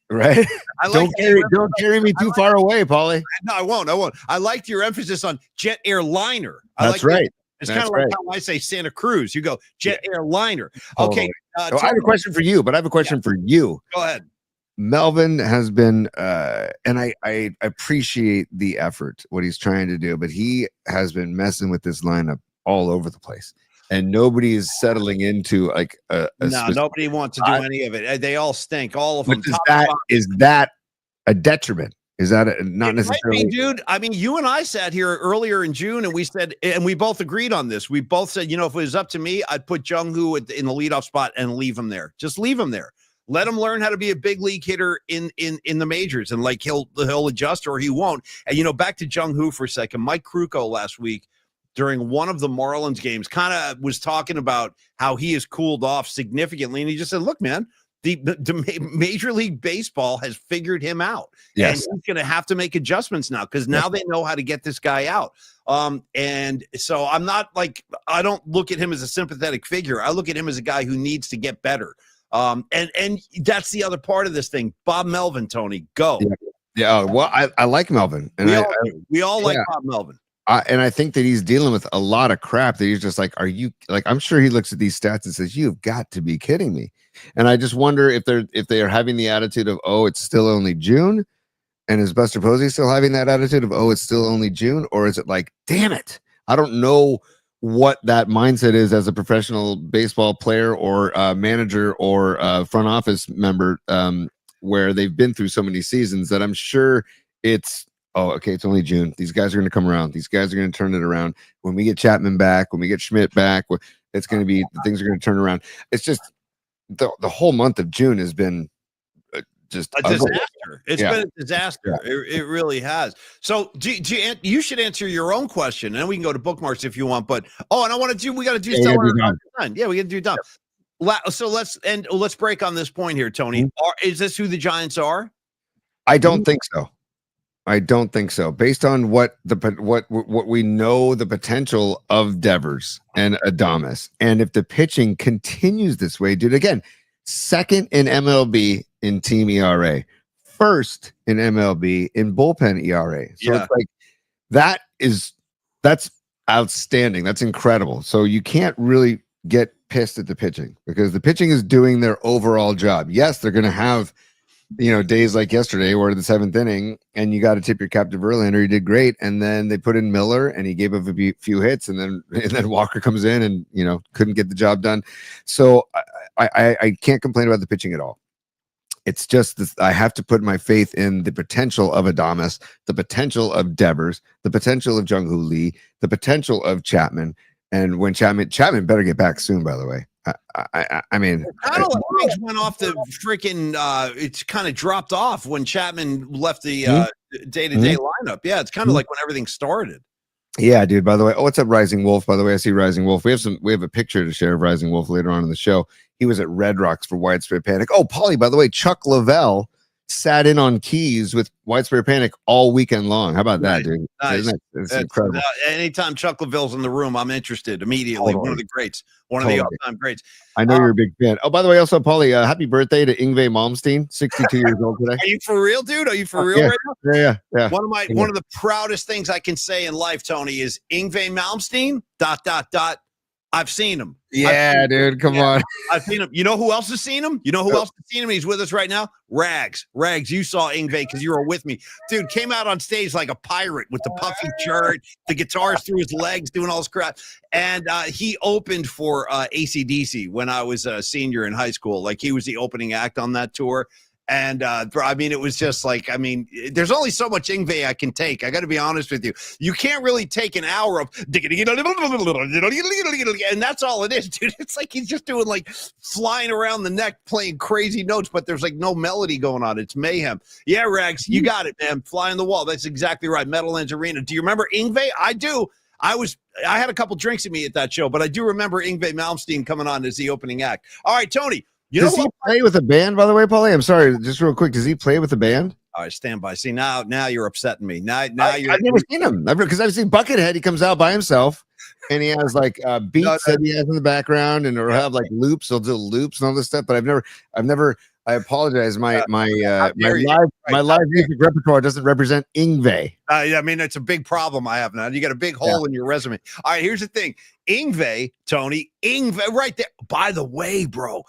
Right? Don't carry me too far away, Paulie. No, I won't. I liked your emphasis on Jet Airliner. That's right. It's kind of like how I say Santa Cruz. You go Jet Airliner. Okay. I have a question for you, but I have a question for you. Go ahead. Melvin has been, and I appreciate the effort, what he's trying to do, but he has been messing with this lineup all over the place, and nobody is settling into nobody wants to do any of it. They all stink, all of them. Is that a detriment? Is that not necessarily? Dude, I mean, you and I sat here earlier in June, and we said, and we both agreed on this. We both said, if it was up to me, I'd put Jung-Hoo in the leadoff spot and leave him there. Just leave him there. Let him learn how to be a big league hitter in the majors, and he'll adjust or he won't. And back to Jung-Hoo for a second. Mike Krukow last week during one of the Marlins games kind of was talking about how he has cooled off significantly, and he just said, "Look, man, the Major League Baseball has figured him out, and he's going to have to make adjustments now because now they know how to get this guy out." And so I'm not I don't look at him as a sympathetic figure. I look at him as a guy who needs to get better. And that's the other part of this thing. Bob Melvin, Tony, go. Yeah. Well, I like Melvin, and we all like Bob Melvin. And I think that he's dealing with a lot of crap that he's just like, are you I'm sure he looks at these stats and says, you've got to be kidding me. And I just wonder if they are having the attitude of, oh, it's still only June. And is Buster Posey still having that attitude of, oh, it's still only June? Or is it like, damn it, I don't know what that mindset is as a professional baseball player or manager or front office member, where they've been through so many seasons that I'm sure it's, oh, okay, it's only June. These guys are going to come around. These guys are going to turn it around. When we get Chapman back, when we get Schmidt back, it's going to be, things are going to turn around. It's just the whole month of June has been just a disaster. It's been a disaster. Yeah. It really has. So you should answer your own question, and we can go to bookmarks if you want. But and I want to we got to do we got to do done. So let's break on this point here, Tony. Is this who the Giants are? I don't think so. I don't think so. Based on what we know, the potential of Devers and Adames, and if the pitching continues this way, dude. Again, second in MLB in team ERA, first in MLB in bullpen ERA. So it's like that's outstanding. That's incredible. So you can't really get pissed at the pitching because the pitching is doing their overall job. Yes, they're going to have days like yesterday where the seventh inning and you got to tip your cap to Verlander. He did great, and then they put in Miller and he gave up a few hits, and then Walker comes in and couldn't get the job done. So I can't complain about the pitching at all. It's just this, I have to put my faith in the potential of Adames, the potential of Devers, the potential of Jung-Hoo Lee, the potential of Chapman. And when Chapman better get back soon, by the way. I mean, things went off the freaking. It's kind of dropped off when Chapman left the day-to-day lineup. Yeah, it's kind of like when everything started. Yeah, dude. By the way, what's up, Rising Wolf? By the way, I see Rising Wolf. We have a picture to share of Rising Wolf later on in the show. He was at Red Rocks for Widespread Panic. Oh, Paulie, by the way, Chuck Lavelle sat in on keys with Widespread Panic all weekend long. How about that, dude? Nice. It's incredible. Anytime Chuck LaVille's in the room, I'm interested immediately. Totally. One of the greats, one of the all-time greats. I know you're a big fan. Oh, by the way, also, Paulie, happy birthday to Yngwie Malmsteen, 62 years old today. Are you for real, dude? Are you for real right now? Yeah. One of the proudest things I can say in life, Tony, is Yngwie Malmsteen, ... I've seen him. Yeah, dude. Come on. I've seen him. You know who else has seen him? You know who else has seen him? He's with us right now. Rags, you saw Yngwie because you were with me. Dude came out on stage like a pirate with the puffy shirt, the guitars through his legs, doing all this crap. And he opened for AC/DC when I was a senior in high school. Like, he was the opening act on that tour. And I mean, it was just like, I mean, there's only so much Yngwie I can take. I got to be honest with you. You can't really take an hour of, and that's all it is, dude. It's like he's just doing like flying around the neck, playing crazy notes, but there's like no melody going on. It's mayhem. Yeah, Rags, you got it, man. Flying the wall. That's exactly right. Meadowlands Arena. Do you remember Yngwie? I do. I had a couple drinks in me at that show, but I do remember Yngwie Malmsteen coming on as the opening act. All right, Tony. Does he play with a band, by the way, Paulie? I'm sorry, just real quick. Does he play with a band? All right, stand by. See, now you're upsetting me. I've never seen him. Because I've seen Buckethead. He comes out by himself, and he has like beats that he has in the background, and he'll have like loops. He'll do loops and all this stuff. But I've never. I apologize. My live music repertoire doesn't represent Yngwie. I mean, it's a big problem I have now. You got a big hole in your resume. All right, here's the thing. Yngwie, Tony, right there. By the way, bro.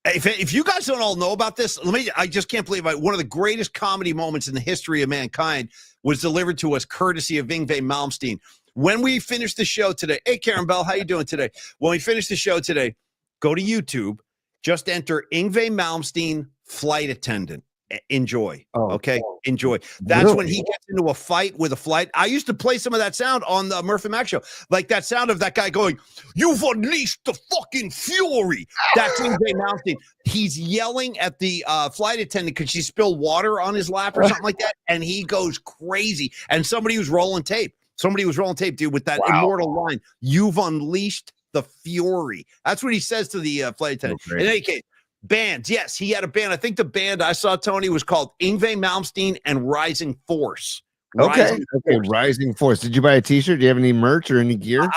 If you guys don't all know about this, I just can't believe one of the greatest comedy moments in the history of mankind was delivered to us courtesy of Yngwie Malmsteen. When we finish the show today, hey, Karen Bell, how you doing today? When we finish the show today, go to YouTube, just enter Yngwie Malmsteen flight attendant. Enjoy. Okay. Enjoy. That's when he gets into a fight with a flight. I used to play some of that sound on the Murph and Mac show. Like that sound of that guy going, "You've unleashed the fucking fury." That's Yngwie Malmsteen. He's yelling at the flight attendant because she spilled water on his lap or something like that. And he goes crazy. And somebody was rolling tape, dude, with that immortal line, "You've unleashed the fury." That's what he says to the flight attendant. In any case, bands. Yes, he had a band. I think the band I saw, Tony, was called Yngwie Malmsteen and Rising Force. Rising Force. Did you buy a t-shirt? Do you have any merch or any gear?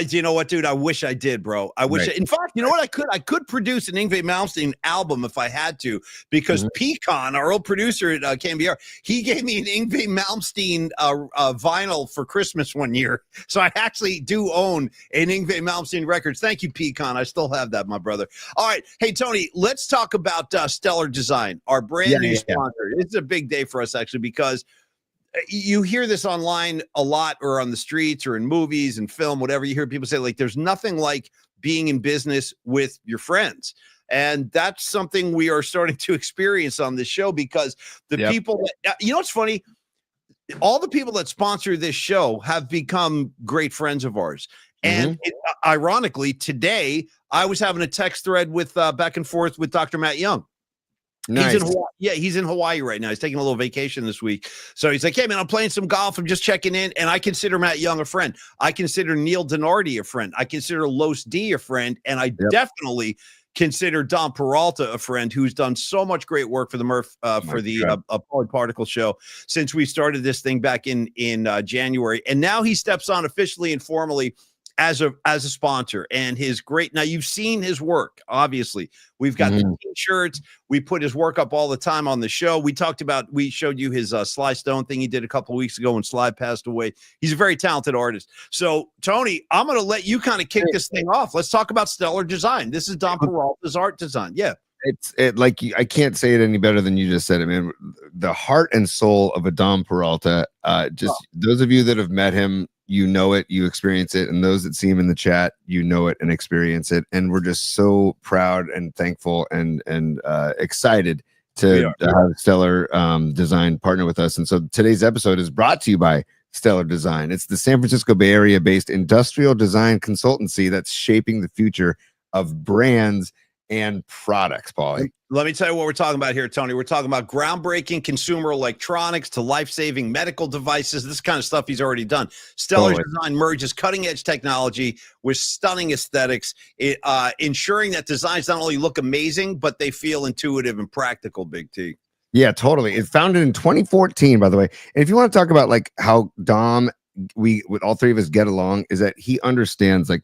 You know what, dude? I wish I did, bro. I wish. In fact, you know what? I could produce an Yngwie Malmsteen album if I had to, because Pecan, our old producer at KMBR, he gave me an Yngwie Malmsteen vinyl for Christmas one year. So I actually do own an Yngwie Malmsteen records. Thank you, Pecan. I still have that, my brother. All right. Hey, Tony, let's talk about Stellar Design, our brand new sponsor. It's a big day for us, actually, because you hear this online a lot, or on the streets, or in movies and film, whatever. You hear people say, like, there's nothing like being in business with your friends. And that's something we are starting to experience on this show, because the people that, you know, it's funny. All the people that sponsor this show have become great friends of ours. And ironically, today I was having a text thread with back and forth with Dr. Matt Young. Nice. He's in Hawaii. Yeah, he's in Hawaii right now. He's taking a little vacation this week. So he's like, "Hey, man, I'm playing some golf. I'm just checking in." And I consider Matt Young a friend. I consider Neil Donardi a friend. I consider Los D a friend. And I definitely consider Don Peralta a friend, who's done so much great work for the Murph, for the Polyparticle show since we started this thing back in January. And now he steps on officially and formally as a sponsor, and his great. Now you've seen his work. Obviously, we've got the t-shirts. We put his work up all the time on the show. We showed you his Sly Stone thing he did a couple of weeks ago when Sly passed away. He's a very talented artist. So Tony, I'm going to let you kind of kick this thing off. Let's talk about Stellar Design. This is Don Peralta's art design. Yeah. Like, I can't say it any better than you just said it, man. The heart and soul of a Don Peralta. Those of you that have met him, you know it, you experience it, and those that see him in the chat, you know it and experience it. And we're just so proud and thankful and excited to have Stellar Design partner with us. And so today's episode is brought to you by Stellar Design. It's the San Francisco Bay Area based industrial design consultancy that's shaping the future of brands and products, Paulie. Let me tell you what we're talking about here, Tony. We're talking about groundbreaking consumer electronics to life-saving medical devices. This kind of stuff he's already done. Stellar's design merges cutting-edge technology with stunning aesthetics, ensuring that designs not only look amazing, but they feel intuitive and practical, Big T. Yeah, totally. It's founded in 2014, by the way. And if you want to talk about like how Dom, with all three of us get along, is that he understands like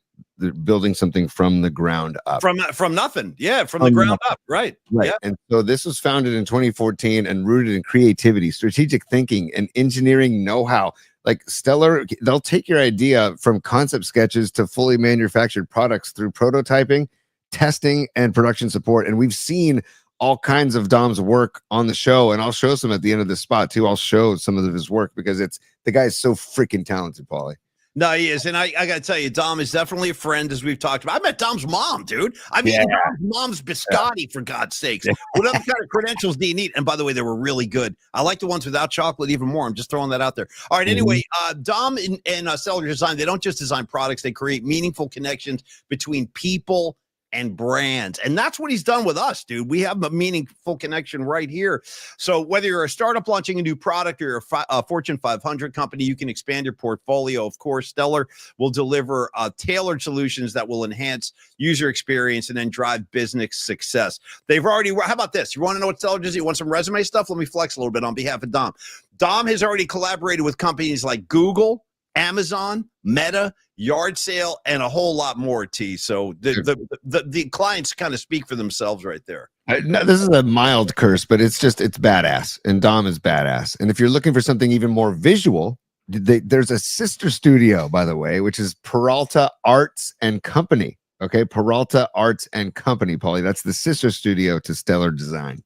building something from the ground up. From nothing. Yeah, from the ground up. Right. Right. Yeah. And so this was founded in 2014 and rooted in creativity, strategic thinking, and engineering know-how. Like Stellar, they'll take your idea from concept sketches to fully manufactured products through prototyping, testing, and production support. And we've seen all kinds of Dom's work on the show, and I'll show some at the end of this spot too. I'll show some of his work because the guy's so freaking talented, Paulie. No, he is. And I got to tell you, Dom is definitely a friend, as we've talked about. I met Dom's mom, dude. I mean, Dom's mom's biscotti, for God's sakes. What other kind of credentials do you need? And by the way, they were really good. I like the ones without chocolate even more. I'm just throwing that out there. All right. Anyway, Dom and Stellar Design, they don't just design products. They create meaningful connections between people and brands. And that's what he's done with us, dude. We have a meaningful connection right here. So whether you're a startup launching a new product or you're a Fortune 500 company, you can expand your portfolio. Of course, Stellar will deliver tailored solutions that will enhance user experience and then drive business success. They've already, how about this? You want to know what Stellar does? You want some resume stuff? Let me flex a little bit on behalf of Dom. Dom has already collaborated with companies like Google, Amazon, Meta, Yard Sale, and a whole lot more, T. So the clients kind of speak for themselves right there. No, this is a mild curse, but it's badass. And Dom is badass. And if you're looking for something even more visual, there's a sister studio, by the way, which is Peralta Arts and Company. Okay, Peralta Arts and Company, Paulie. That's the sister studio to Stellar Design.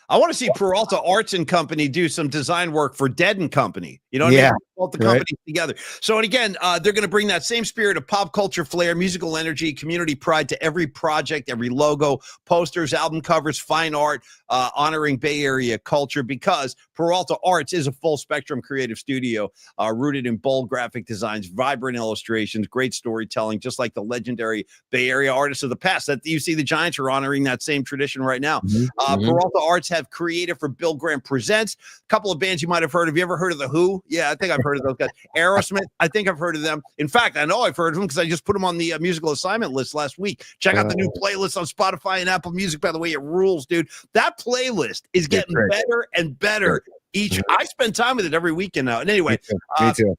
I want to see Peralta Arts and Company do some design work for Dead and Company. You know what I mean? Both the companies together. So, and again, they're going to bring that same spirit of pop culture flair, musical energy, community pride to every project, every logo, posters, album covers, fine art, honoring Bay Area culture, because Peralta Arts is a full spectrum creative studio rooted in bold graphic designs, vibrant illustrations, great storytelling, just like the legendary Bay Area artists of the past. That you see the Giants are honoring that same tradition right now. Peralta Arts have created for Bill Graham Presents, a couple of bands you might have heard. Have you ever heard of The Who? Yeah, I think I've heard of those guys. Aerosmith, I think I've heard of them. In fact, I know I've heard of them because I just put them on the musical assignment list last week. Check out the new playlist on Spotify and Apple Music. By the way, it rules, dude. That playlist is getting better and better each. I spend time with it every weekend now. And anyway, Me too.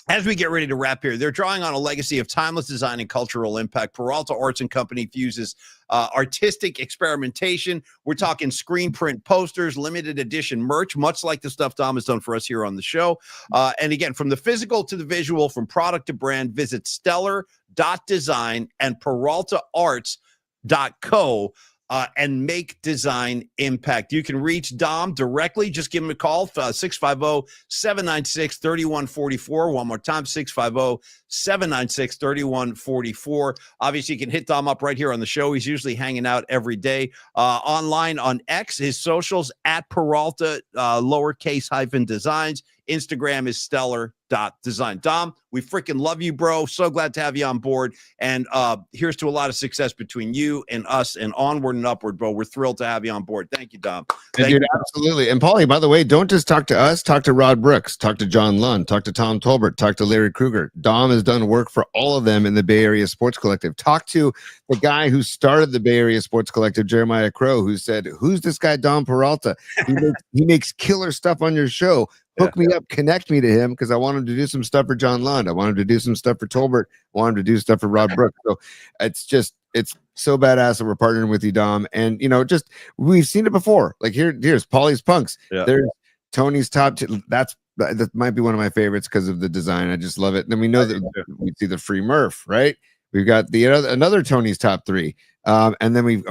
As we get ready to wrap here, they're drawing on a legacy of timeless design and cultural impact. Peralta Arts and Company fuses artistic experimentation. We're talking screen print posters, limited edition merch, much like the stuff Dom has done for us here on the show. And again, from the physical to the visual, from product to brand, visit stellar.design and peraltaarts.co. And make design impact. You can reach Dom directly. Just give him a call, 650-796-3144. One more time, 650-796-3144. Obviously, you can hit Dom up right here on the show. He's usually hanging out every day. Online on X, his socials, at Peralta, lowercase hyphen designs. Instagram is stellar.design. Dom, we freaking love you, bro. So glad to have you on board. And here's to a lot of success between you and us and onward and upward, bro. We're thrilled to have you on board. Thank you, Dom. Thank you. Absolutely. And Paulie, by the way, don't just talk to us. Talk to Rod Brooks. Talk to John Lund. Talk to Tom Tolbert. Talk to Larry Kruger. Dom has done work for all of them in the Bay Area Sports Collective. Talk to the guy who started the Bay Area Sports Collective, Jeremiah Crow, who said, "Who's this guy, Dom Peralta? He makes killer stuff on your show. Hook me up, connect me to him, because I want him to do some stuff for John Lund. I want him to do some stuff for Tolbert. I want him to do stuff for Rod Brooks." So it's so badass that we're partnering with you, Dom. And just we've seen it before. Like here's Paulie's Punks. Yeah. There's Tony's Top. That might be one of my favorites because of the design. I just love it. And then we know that we see the Free Murph, right? We've got another Tony's Top 3. And then we've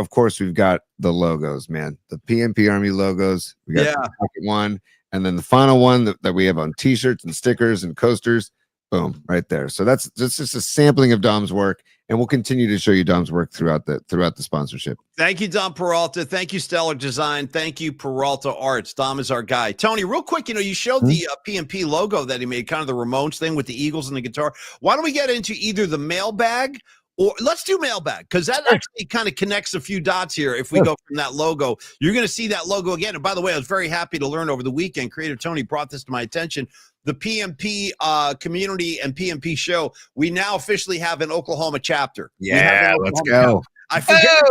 got the logos, man. The PMP Army logos. We got the second one. And then the final one that we have on t-shirts and stickers and coasters, boom, right there. So that's just a sampling of Dom's work, and we'll continue to show you Dom's work throughout the sponsorship. Thank you, Dom Peralta. Thank you, Stellar Design. Thank you, Peralta Arts. Dom is our guy. Tony, real quick, you showed the PMP logo that he made, kind of the Ramones thing with the Eagles and the guitar. Why don't we get into either the mailbag Or let's do mailbag, because that actually kind of connects a few dots here. If we go from that logo, you're going to see that logo again. And by the way, I was very happy to learn over the weekend. Creator Tony brought this to my attention. The PMP community and PMP show, we now officially have an Oklahoma chapter. Yeah, let's go. I forget.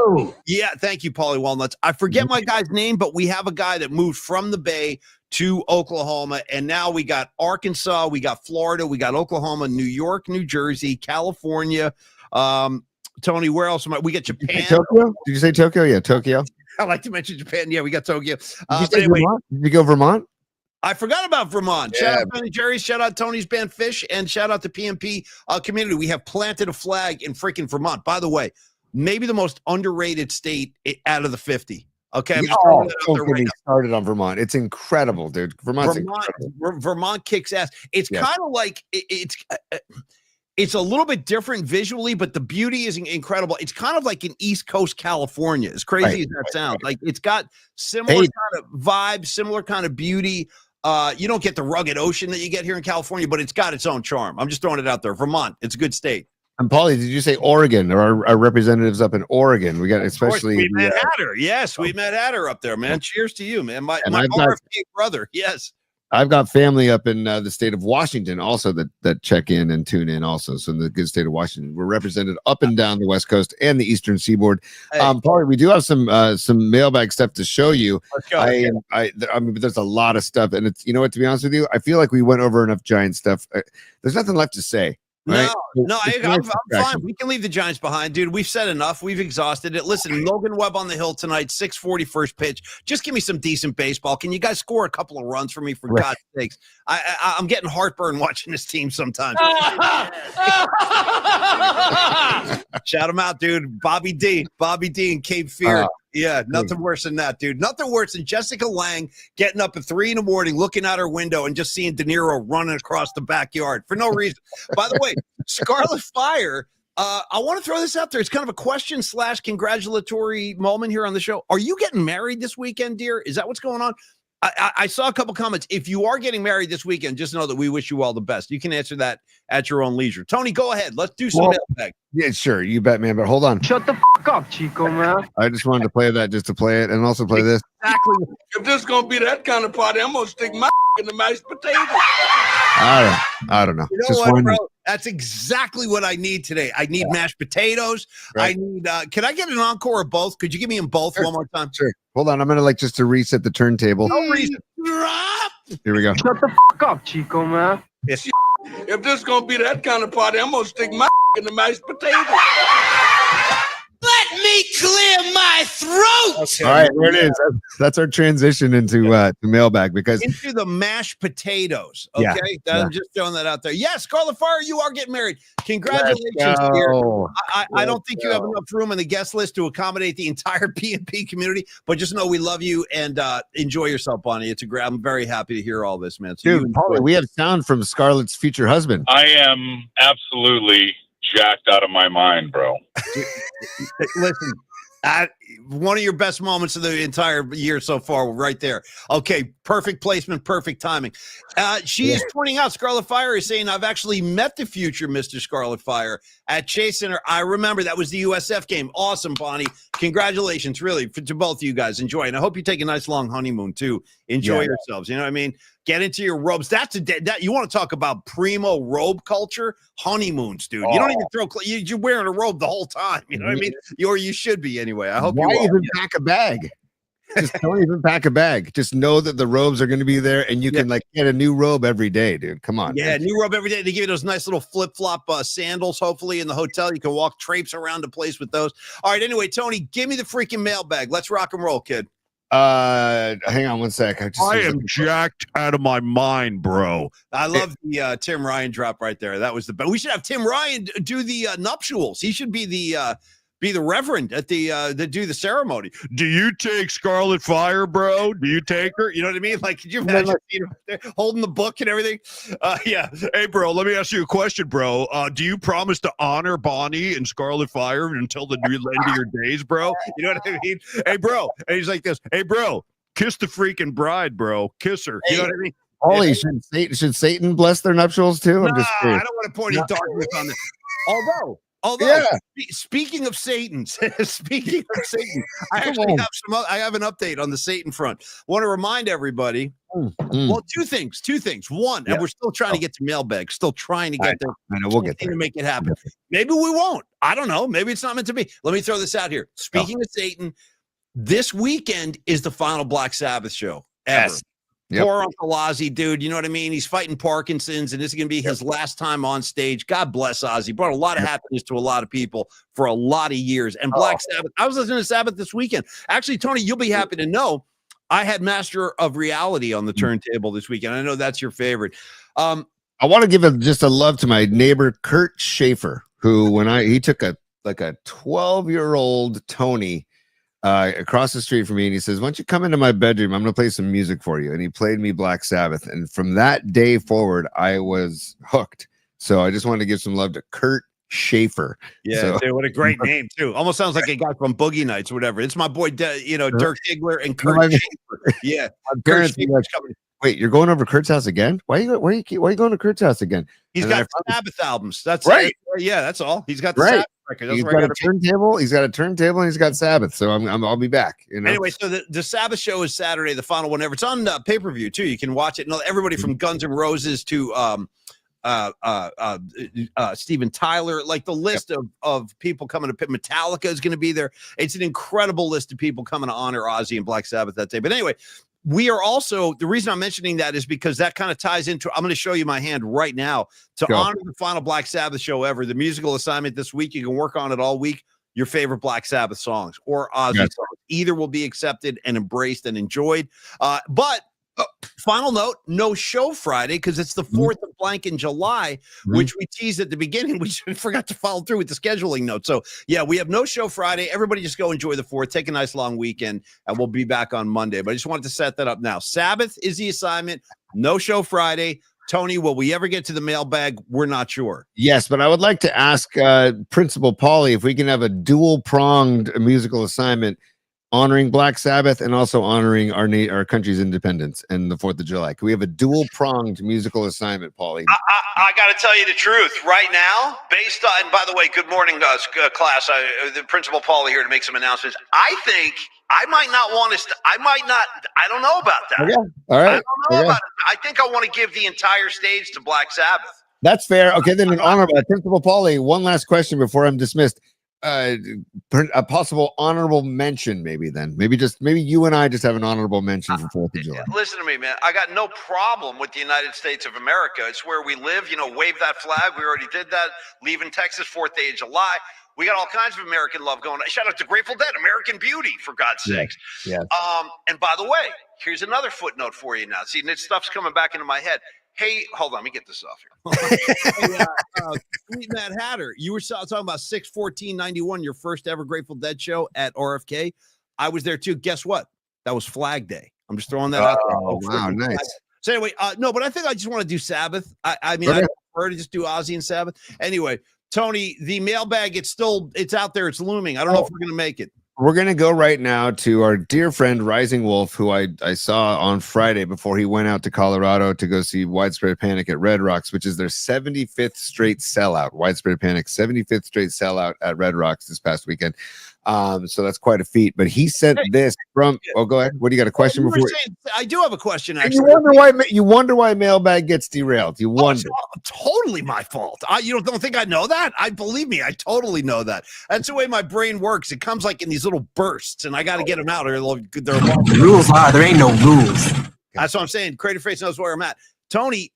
Yeah, thank you, Paulie Walnuts. I forget my guy's name, but we have a guy that moved from the Bay to Oklahoma, and now we got Arkansas, we got Florida, we got Oklahoma, New York, New Jersey, California. Tony, where else we got Japan? Tokyo? Did you say Tokyo? Yeah, Tokyo. I like to mention Japan. Yeah, we got Tokyo. Did you say Vermont? Did you go Vermont? I forgot about Vermont. Shout out to Jerry. Shout out Tony's band Fish, and shout out to PMP community. We have planted a flag in freaking Vermont. By the way, maybe the most underrated state out of the 50. Okay, I'm just throwing that out there right now. Started on Vermont. It's incredible, dude. Vermont kicks ass. It's kind of like it's a little bit different visually, but the beauty is incredible. It's kind of like an East Coast California, as crazy as that sounds. Like it's got similar kind of vibe, similar kind of beauty. You don't get the rugged ocean that you get here in California, but it's got its own charm. I'm just throwing it out there. Vermont, it's a good state. And Paulie, did you say Oregon, or our representatives up in Oregon? We got especially we met Hatter. Yes, we met Hatter up there, man. Cheers to you, man. My RFK brother. Yes. I've got family up in the state of Washington also that check in and tune in also. So in the good state of Washington, we're represented up and down the West Coast and the Eastern Seaboard. Hey. Paulie, we do have some mailbag stuff to show you. I mean, there's a lot of stuff, and it's, you know what, to be honest with you, I feel like we went over enough Giant stuff. There's nothing left to say. Right? No, I'm fine. We can leave the Giants behind, dude. We've said enough. We've exhausted it. Listen, Logan Webb on the hill tonight, 6:40 first pitch. Just give me some decent baseball. Can you guys score a couple of runs for me, for God's sakes? I'm getting heartburn watching this team sometimes. Shout him out, dude. Bobby D and Cape Fear. Yeah, nothing worse than that, dude. Nothing worse than Jessica Lange getting up at 3 a.m, looking out her window and just seeing De Niro running across the backyard for no reason. By the way, Scarlet Fire, I want to throw this out there. It's kind of a question / congratulatory moment here on the show. Are you getting married this weekend, dear? Is that what's going on? I saw a couple comments. If you are getting married this weekend, just know that we wish you all the best. You can answer that at your own leisure. Tony, go ahead. Let's do some mailbag. Yeah, sure. You bet, man. But hold on. Shut the fuck up, Chico, man. I just wanted to play that just to play it and also play this. Exactly. If this is going to be that kind of party, I'm going to stick my in the mashed potatoes. I don't know. You know what, bro? That's exactly what I need today. I need mashed potatoes. Right. I need, can I get an encore of both? Could you give me them both one more time? Sure. Hold on. I'm going to just to reset the turntable. No reason. Drop. Here we go. Shut the fuck up, Chico, man. Yes. If this is going to be that kind of party, I'm going to stick my in the mashed potatoes. Let me clear my throat. Okay. All right, there it is. That's our transition into mailbag, because into the mashed potatoes. Okay, I'm just throwing that out there. Yes, Scarlet Fire, you are getting married. Congratulations, dear. I don't think you have enough room on the guest list to accommodate the entire PMP community, but just know we love you and enjoy yourself, Bonnie. I'm very happy to hear all this, man. So dude, Paulie, we have sound from Scarlett's future husband. I am absolutely jacked out of my mind, bro. Listen, one of your best moments of the entire year so far, right there. Okay, perfect placement, perfect timing. She is pointing out, Scarlet Fire is saying, I've actually met the future Mr. Scarlet Fire at Chase Center. I remember that was the USF game. Awesome, Bonnie. Congratulations, really, to both of you guys. Enjoy. And I hope you take a nice long honeymoon, too. Enjoy yourselves. You know what I mean? Get into your robes. That you want to talk about primo robe culture? Honeymoons, dude. You don't even throw. You're wearing a robe the whole time. You know what I mean? Or you should be anyway. I hope. Why even pack a bag? Just don't even pack a bag. Just know that the robes are going to be there, and you can get a new robe every day, dude. Come on. Yeah, new robe every day. They give you those nice little flip-flop sandals, hopefully, in the hotel. You can walk traipse around the place with those. All right, anyway, Tony, give me the freaking mailbag. Let's rock and roll, kid. Hang on one sec. I am jacked out of my mind, bro. I love the Tim Ryan drop right there. That was the best. We should have Tim Ryan do the nuptials. He should be the reverend at the that do the ceremony. Do you take Scarlet Fire, bro? Do you take her? You know what I mean? Like, could you imagine holding the book and everything? Yeah. Hey, bro, let me ask you a question, bro. Do you promise to honor Bonnie and Scarlet Fire until the end of your days, bro? You know what I mean? Hey, bro. And he's like this. Hey, bro, kiss the freaking bride, bro. Kiss her. You know what I mean? Holy, should Satan bless their nuptials too? I'm just I don't want to point any darkness on this. Although, speaking of Satan, speaking of Satan, I actually have I have an update on the Satan front. Want to remind everybody. Well, two things. One, and we're still trying to get to Mailbag. Still trying to get there. I know we'll get there to make it happen. Maybe we won't. I don't know. Maybe it's not meant to be. Let me throw this out here. Speaking of Satan, this weekend is the final Black Sabbath show ever. Yes. Poor Uncle Ozzy, dude. You know what I mean? He's fighting Parkinson's, and this is going to be his last time on stage. God bless Ozzy. Brought a lot of happiness to a lot of people for a lot of years. And Black Sabbath, I was listening to Sabbath this weekend. Actually, Tony, you'll be happy to know I had Master of Reality on the turntable this weekend. I know that's your favorite. I want to give just a love to my neighbor, Kurt Schaefer, who he took a 12-year-old Tony across the street from me, and he says, "Why don't you come into my bedroom? I'm going to play some music for you." And he played me Black Sabbath, and from that day forward, I was hooked. So I just wanted to give some love to Kurt Schaefer. Yeah, dude, what a great name too. Almost sounds like a guy from Boogie Nights or whatever. It's my boy, Dirk Diggler and Kurt Schaefer. Yeah, Kurt Schaefer's coming. Wait, you're going over Kurt's house again? Why are you going to Kurt's house again? He's got Sabbath albums. That's right. Yeah, that's all. He's got the Sabbath record. He's got a turntable. He's got a turntable, and he's got Sabbath. So I'll be back. You know? Anyway, so the Sabbath show is Saturday, the final one ever. It's on pay-per-view too. You can watch it. And everybody from Guns N' Roses to Steven Tyler, like the list of people coming to Metallica is going to be there. It's an incredible list of people coming to honor Ozzy and Black Sabbath that day. But anyway, we are also, the reason I'm mentioning that is because that kind of ties into, I'm going to show you my hand right now to honor the final Black Sabbath show ever. The musical assignment this week, you can work on it all week. Your favorite Black Sabbath songs or Ozzy songs. Either will be accepted and embraced and enjoyed. But final note, no show Friday because it's the 4th of blank in July, which we teased at the beginning. We forgot to follow through with the scheduling note. So, yeah, we have no show Friday. Everybody just go enjoy the 4th. Take a nice long weekend, and we'll be back on Monday. But I just wanted to set that up now. Sabbath is the assignment. No show Friday. Tony, will we ever get to the mailbag? We're not sure. Yes, but I would like to ask Principal Paulie if we can have a dual-pronged musical assignment honoring Black Sabbath and also honoring our country's independence and the 4th of July. Can we have a dual-pronged musical assignment, Paulie? I got to tell you the truth. Right now, based on, and by the way, good morning, class. The Principal Paulie here to make some announcements. I think I might not want to, I don't know about that. Okay. All right. I don't know about it. I think I want to give the entire stage to Black Sabbath. That's fair. Okay, then in honor of Principal Paulie, one last question before I'm dismissed. A possible honorable mention, maybe you and I just have an honorable mention for 4th of July. Listen to me, man. I got no problem with the United States of America. It's where we live. Wave that flag. We already did that. Leaving Texas, 4th day of July. We got all kinds of American love going on. Shout out to Grateful Dead, American Beauty, for God's sakes. Yeah. And by the way, here's another footnote for you now. See, this stuff's coming back into my head. Hey, hold on, let me get this off here. Sweet Mad Hatter, you were talking about 6/14/91, your first ever Grateful Dead show at RFK. I was there too. Guess what? That was Flag Day. I'm just throwing that out there. Oh, wow, nice. So anyway, no, but I think I just want to do Sabbath. I mean, I prefer to just do Ozzy and Sabbath. Anyway, Tony, the mailbag, it's out there. It's looming. I don't know if we're going to make it. We're going to go right now to our dear friend Rising Wolf, who I saw on Friday before he went out to Colorado to go see Widespread Panic at Red Rocks, which is their 75th straight sellout. Widespread Panic, 75th straight sellout at Red Rocks this past weekend. So that's quite a feat. But he sent this from. Oh, go ahead. What do you got? A question before? I do have a question. Actually, you wonder why Mailbag gets derailed. You wonder. It's totally my fault. You don't think I know that? Believe me, I totally know that. That's the way my brain works. It comes like in these little bursts, and I got to get them out. The rules are there ain't no rules. That's what I'm saying. Creative Face knows where I'm at. Tony,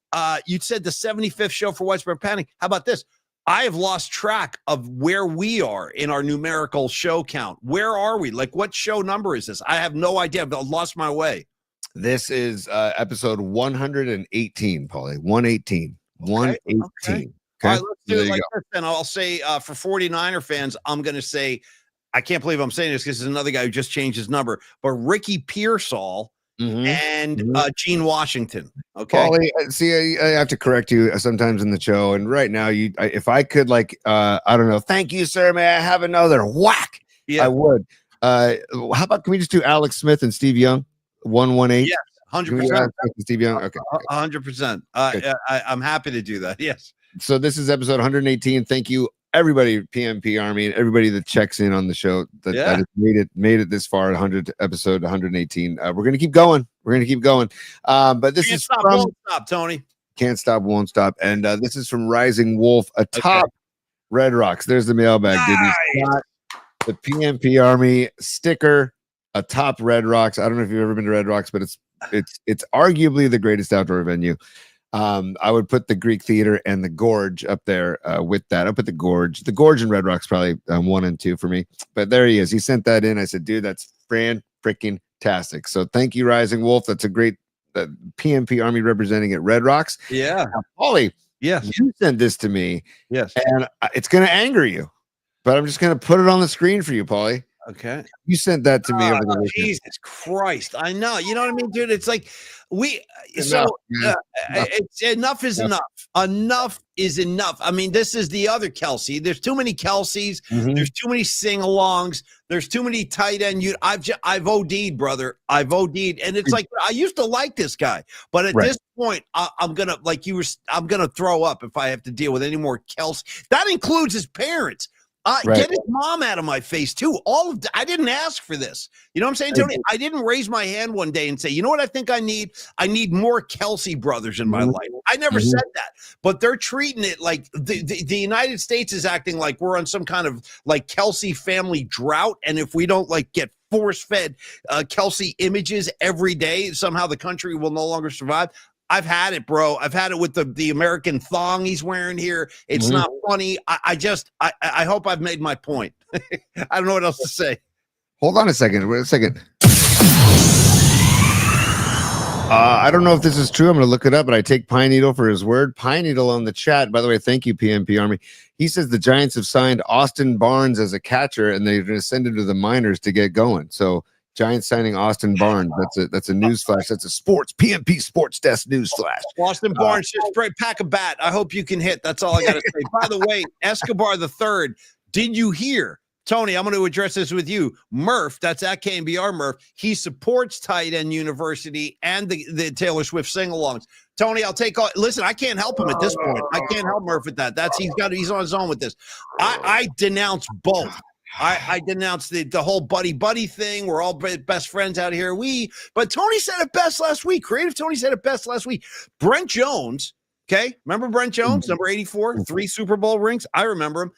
you said the 75th show for Widespread Panic. How about this? I have lost track of where we are in our numerical show count. Where are we? Like, what show number is this? I have no idea. I've lost my way. This is episode 118, Paulie. 118. 118. Okay. All right, let's do it like this. And I'll say for 49er fans, I'm going to say, I can't believe I'm saying this because there's another guy who just changed his number, but Ricky Pearsall and Gene Washington. Okay. Paulie, see, I have to correct you sometimes in the show. And right now, if I could, I don't know, thank you, sir. May I have another whack? Yeah. I would. How about, can we just do Alex Smith and Steve Young? 118? Yes, 100%. Steve Young? Okay. 100%. I'm happy to do that. Yes. So this is episode 118. Thank you everybody, PMP Army, and everybody that checks in on the show that has made it this far, episode 118. We're gonna keep going. But this is from won't stop, Tony. Can't stop, won't stop, and this is from Rising Wolf atop Red Rocks. There's the mailbag, dude. He's got the PMP Army sticker atop Red Rocks. I don't know if you've ever been to Red Rocks, but it's arguably the greatest outdoor venue. I would put the Greek Theater and the Gorge up there with that. I'll put the Gorge and Red Rocks probably 1 and 2 for me. But there he is. He sent that in. I said, dude, that's freaking tastic. So thank you, Rising Wolf. That's a great PMP Army representing at Red Rocks. Yeah. Now, Paulie, yes, you sent this to me. Yes. And it's going to anger you, but I'm just going to put it on the screen for you, Paulie. Okay. You sent that to me over the weekend. Jesus Christ. I know. You know what I mean, dude? It's like it's enough is enough. Enough is enough. I mean, this is the other Kelsey. There's too many Kelseys. Mm-hmm. There's too many sing-alongs. There's too many tight end. I've OD'd, brother. I've OD'd. And it's like, I used to like this guy, but at this point, I'm going to throw up if I have to deal with any more Kelsey. That includes his parents. Get his mom out of my face too. I didn't ask for this. You know what I'm saying, Tony? I didn't raise my hand one day and say, you know what I think I need? I need more Kelsey brothers in my life. I never said that, but they're treating it like the United States is acting like we're on some kind of like Kelsey family drought. And if we don't like get force-fed Kelsey images every day, somehow the country will no longer survive. I've had it, bro. I've had it with the American thong he's wearing here. It's not funny. I hope I've made my point. I don't know what else to say. Hold on a second. Wait a second. I don't know if this is true. I'm going to look it up, but I take Pine Needle for his word. Pine Needle on the chat. By the way, thank you, PMP Army. He says the Giants have signed Austin Barnes as a catcher, and they're going to send him to the minors to get going. So Giants signing Austin Barnes. That's a news flash. That's a PMP Sports Desk news flash. Austin Barnes, just straight pack a bat. I hope you can hit. That's all I got to say. By the way, Escobar the third. Did you hear, Tony? I'm going to address this with you. Murph, that's at KNBR Murph. He supports Tight End University and the Taylor Swift sing-alongs. Tony, I'll take all. Listen, I can't help him at this point. I can't help Murph with that. He's on his own with this. I denounce both. I denounced the whole buddy thing. We're all best friends out here. But Tony said it best last week. Creative Tony said it best last week. Brent Jones, okay? Remember Brent Jones, number 84, 3 Super Bowl rings? I remember him.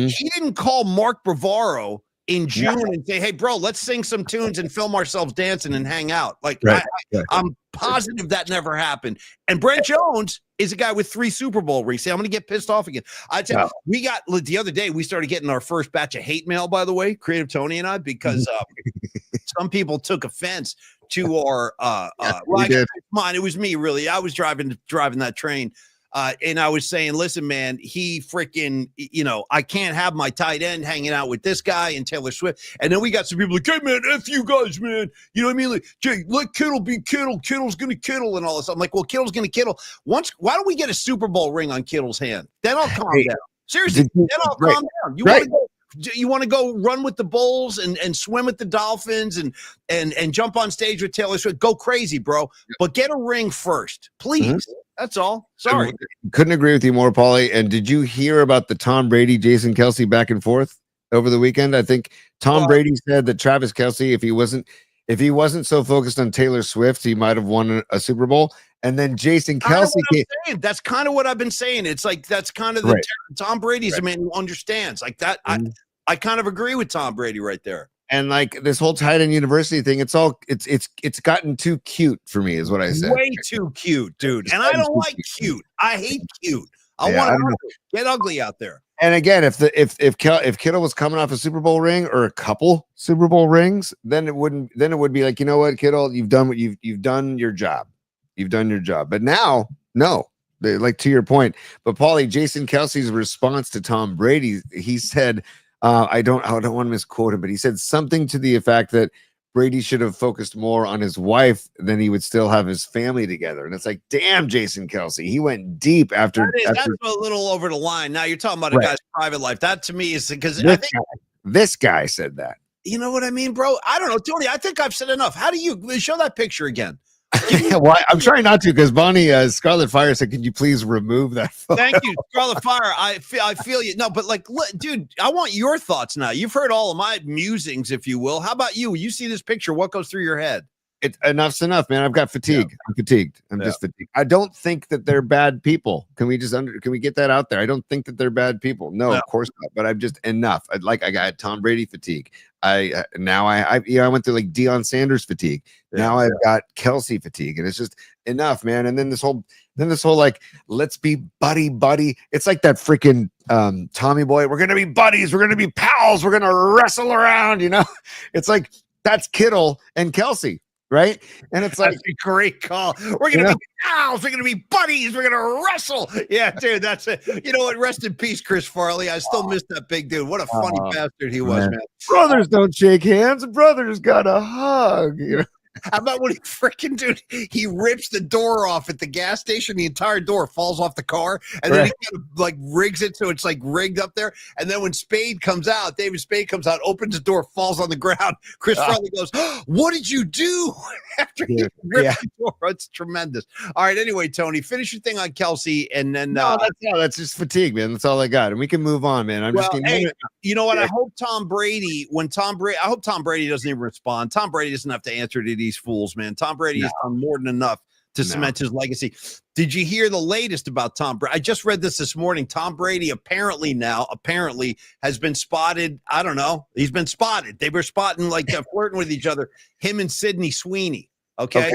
He didn't call Mark Bavaro in June and say, hey, bro, let's sing some tunes and film ourselves dancing and hang out. Like, I'm positive that never happened. And Brent Jones is a guy with 3 Super Bowl rings. I'm going to get pissed off again. We got the other day, we started getting our first batch of hate mail, by the way, Creative Tony and I, because some people took offense to our mine. It was me, really. I was driving that train. And I was saying, listen, man, he freaking, I can't have my tight end hanging out with this guy and Taylor Swift. And then we got some people like, hey, man, F you guys, man. You know what I mean? Like, Jay, let Kittle be Kittle. Kittle's going to Kittle and all this. I'm like, well, Kittle's going to Kittle. Why don't we get a Super Bowl ring on Kittle's hand? Then I'll calm down. Seriously, then I'll calm down. You want to go run with the Bulls and swim with the Dolphins and jump on stage with Taylor Swift? Go crazy, bro. But get a ring first, please. That's all. Sorry. Couldn't agree with you more, Paulie. And did you hear about the Tom Brady, Jason Kelsey back and forth over the weekend? I think Tom Brady said that Travis Kelsey, if he wasn't so focused on Taylor Swift, he might have won a Super Bowl. And then Jason Kelsey that's kind of what I've been saying. It's like that's kind of Tom Brady's a man who understands like that. I kind of agree with Tom Brady right there. And like this whole tight end university thing, it's gotten too cute for me, is what I said. Way too cute, dude. And I don't like cute. I hate cute. I want to get ugly out there. And again, if Kittle was coming off a Super Bowl ring or a couple Super Bowl rings, then it would be like, you know what, Kittle, you've done your job. You've done your job. But now, no. Like to your point. But Paulie, Jason Kelsey's response to Tom Brady, he said, I don't want to misquote him, but he said something to the effect that Brady should have focused more on his wife than he would still have his family together. And it's like, damn, Jason Kelsey, he went deep after. That's a little over the line. Now you're talking about a guy's private life. That to me is because this guy said that. You know what I mean, bro? I don't know, Tony. I think I've said enough. How do you show that picture again? Well, I'm trying not to because Bonnie Scarlet Fire said, "Can you please remove that photo?" Thank you, Scarlet Fire. I feel you. No, but like, dude, I want your thoughts now. You've heard all of my musings, if you will. How about you? You see this picture? What goes through your head? Enough's enough, man. I've got fatigue. Yeah. I'm fatigued. I'm just fatigued. I don't think that they're bad people. Can we get that out there? I don't think that they're bad people. No, of course not. But I'm just enough. I got Tom Brady fatigue. I went through like Deion Sanders fatigue. Now I've got Kelsey fatigue, and it's just enough, man. And then this whole like, let's be buddy. It's like that freaking Tommy Boy. We're gonna be buddies. We're gonna be pals. We're gonna wrestle around. It's like that's Kittle and Kelsey. Right. And it's like a great call. We're going to be pals. We're going to be buddies. We're going to wrestle. Yeah, dude, that's it. You know what? Rest in peace, Chris Farley. I still miss that big dude. What a funny bastard he was, man. Brothers don't shake hands. Brothers got a hug. How about when he rips the door off at the gas station, the entire door falls off the car, and then he kind of like rigs it so it's like rigged up there. And then when David Spade comes out, opens the door, falls on the ground. Chris Farley goes, "What did you do?" After he ripped the door. It's tremendous. All right, anyway, Tony, finish your thing on Kelsey, and then that's just fatigue, man. That's all I got, and we can move on, man. You know what? I hope Tom Brady doesn't even respond. Tom Brady doesn't have to answer to these fools, man. Tom Brady has done more than enough to cement his legacy. Did you hear the latest about Tom Brady? I just read this morning. Tom Brady apparently has been spotted. I don't know. He's been spotted. They were spotting like flirting with each other. Him and Sydney Sweeney. Okay.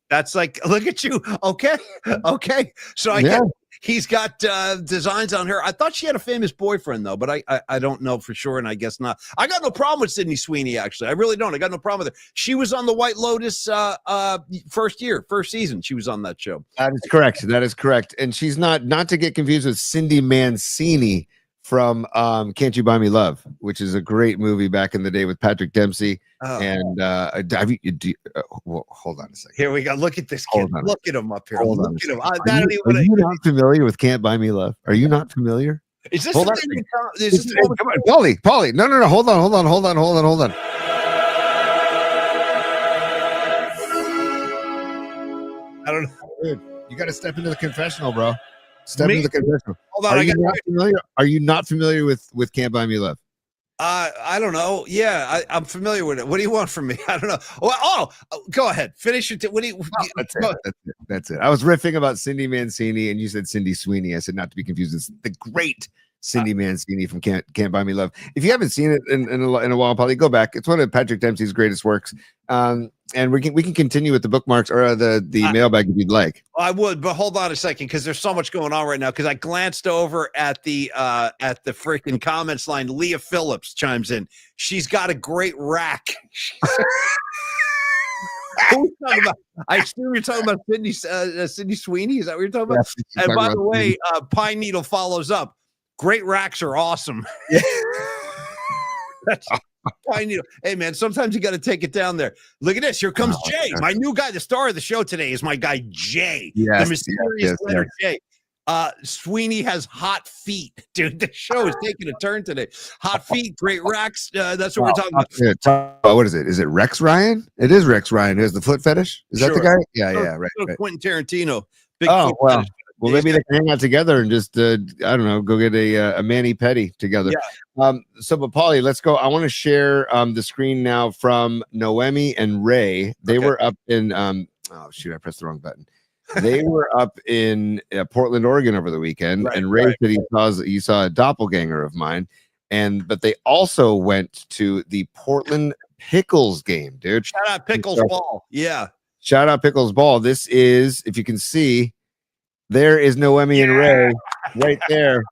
That's like, look at you. Okay. So I guess he's got designs on her. I thought she had a famous boyfriend though, but I don't know for sure, and I guess not. I got no problem with Sydney Sweeney, actually. I really don't. I got no problem with her. She was on the White Lotus first season. She was on that show. That is correct. And she's not to get confused with Cindy Mancini from Can't You Buy Me Love, which is a great movie back in the day with Patrick Dempsey. And well, hold on a second. Here we go. Look at this kid. Look at him up here. Look at him. Are you not familiar with Can't Buy Me Love? Are you not familiar? Is this Paulie? No. Hold on. I don't know. Dude, you got to step into the confessional, bro. Into the confessional. Hold on. Are you not familiar with Can't Buy Me Love? I don't know. Yeah, I'm familiar with it. What do you want from me? I don't know. Well, go ahead. Finish it. That's it. I was riffing about Cindy Mancini, and you said Cindy Sweeney. I said not to be confused. It's the great Cindy Mancini from Can't Buy Me Love. If you haven't seen it in a while, probably go back. It's one of Patrick Dempsey's greatest works. And we can continue with the bookmarks or the mailbag if you'd like. I would, but hold on a second because there's so much going on right now. Because I glanced over at the freaking comments line. Leah Phillips chimes in. She's got a great rack. I assume you're talking about Sydney Sweeney. Is that what you're talking about? Yeah, and by the way, Pine Needle follows up. Great racks are awesome. Yeah. Pine Needle. Hey man, sometimes you got to take it down there. Look at this. Here comes Jay. My new guy, the star of the show today is my guy Jay. The mysterious letter Jay. Sweeney has hot feet, dude. The show is taking a turn today. Hot feet, great racks. That's what we're talking about. What is it? Is it Rex Ryan? It is Rex Ryan. Who has the foot fetish? Is that the guy? Yeah, right. Quentin Tarantino. Big foot fetish. Well, maybe they can hang out together and just, I don't know, go get a mani-pedi together. Yeah. But Paulie, let's go. I want to share the screen now from Noemi and Ray. They were up in, I pressed the wrong button. They were up in Portland, Oregon over the weekend. And Ray said he saw a doppelganger of mine. But they also went to the Portland Pickles game, dude. Shout out Pickles Ball. Yeah. Shout out Pickles Ball. This is, if you can see, there is Noemi and Ray right there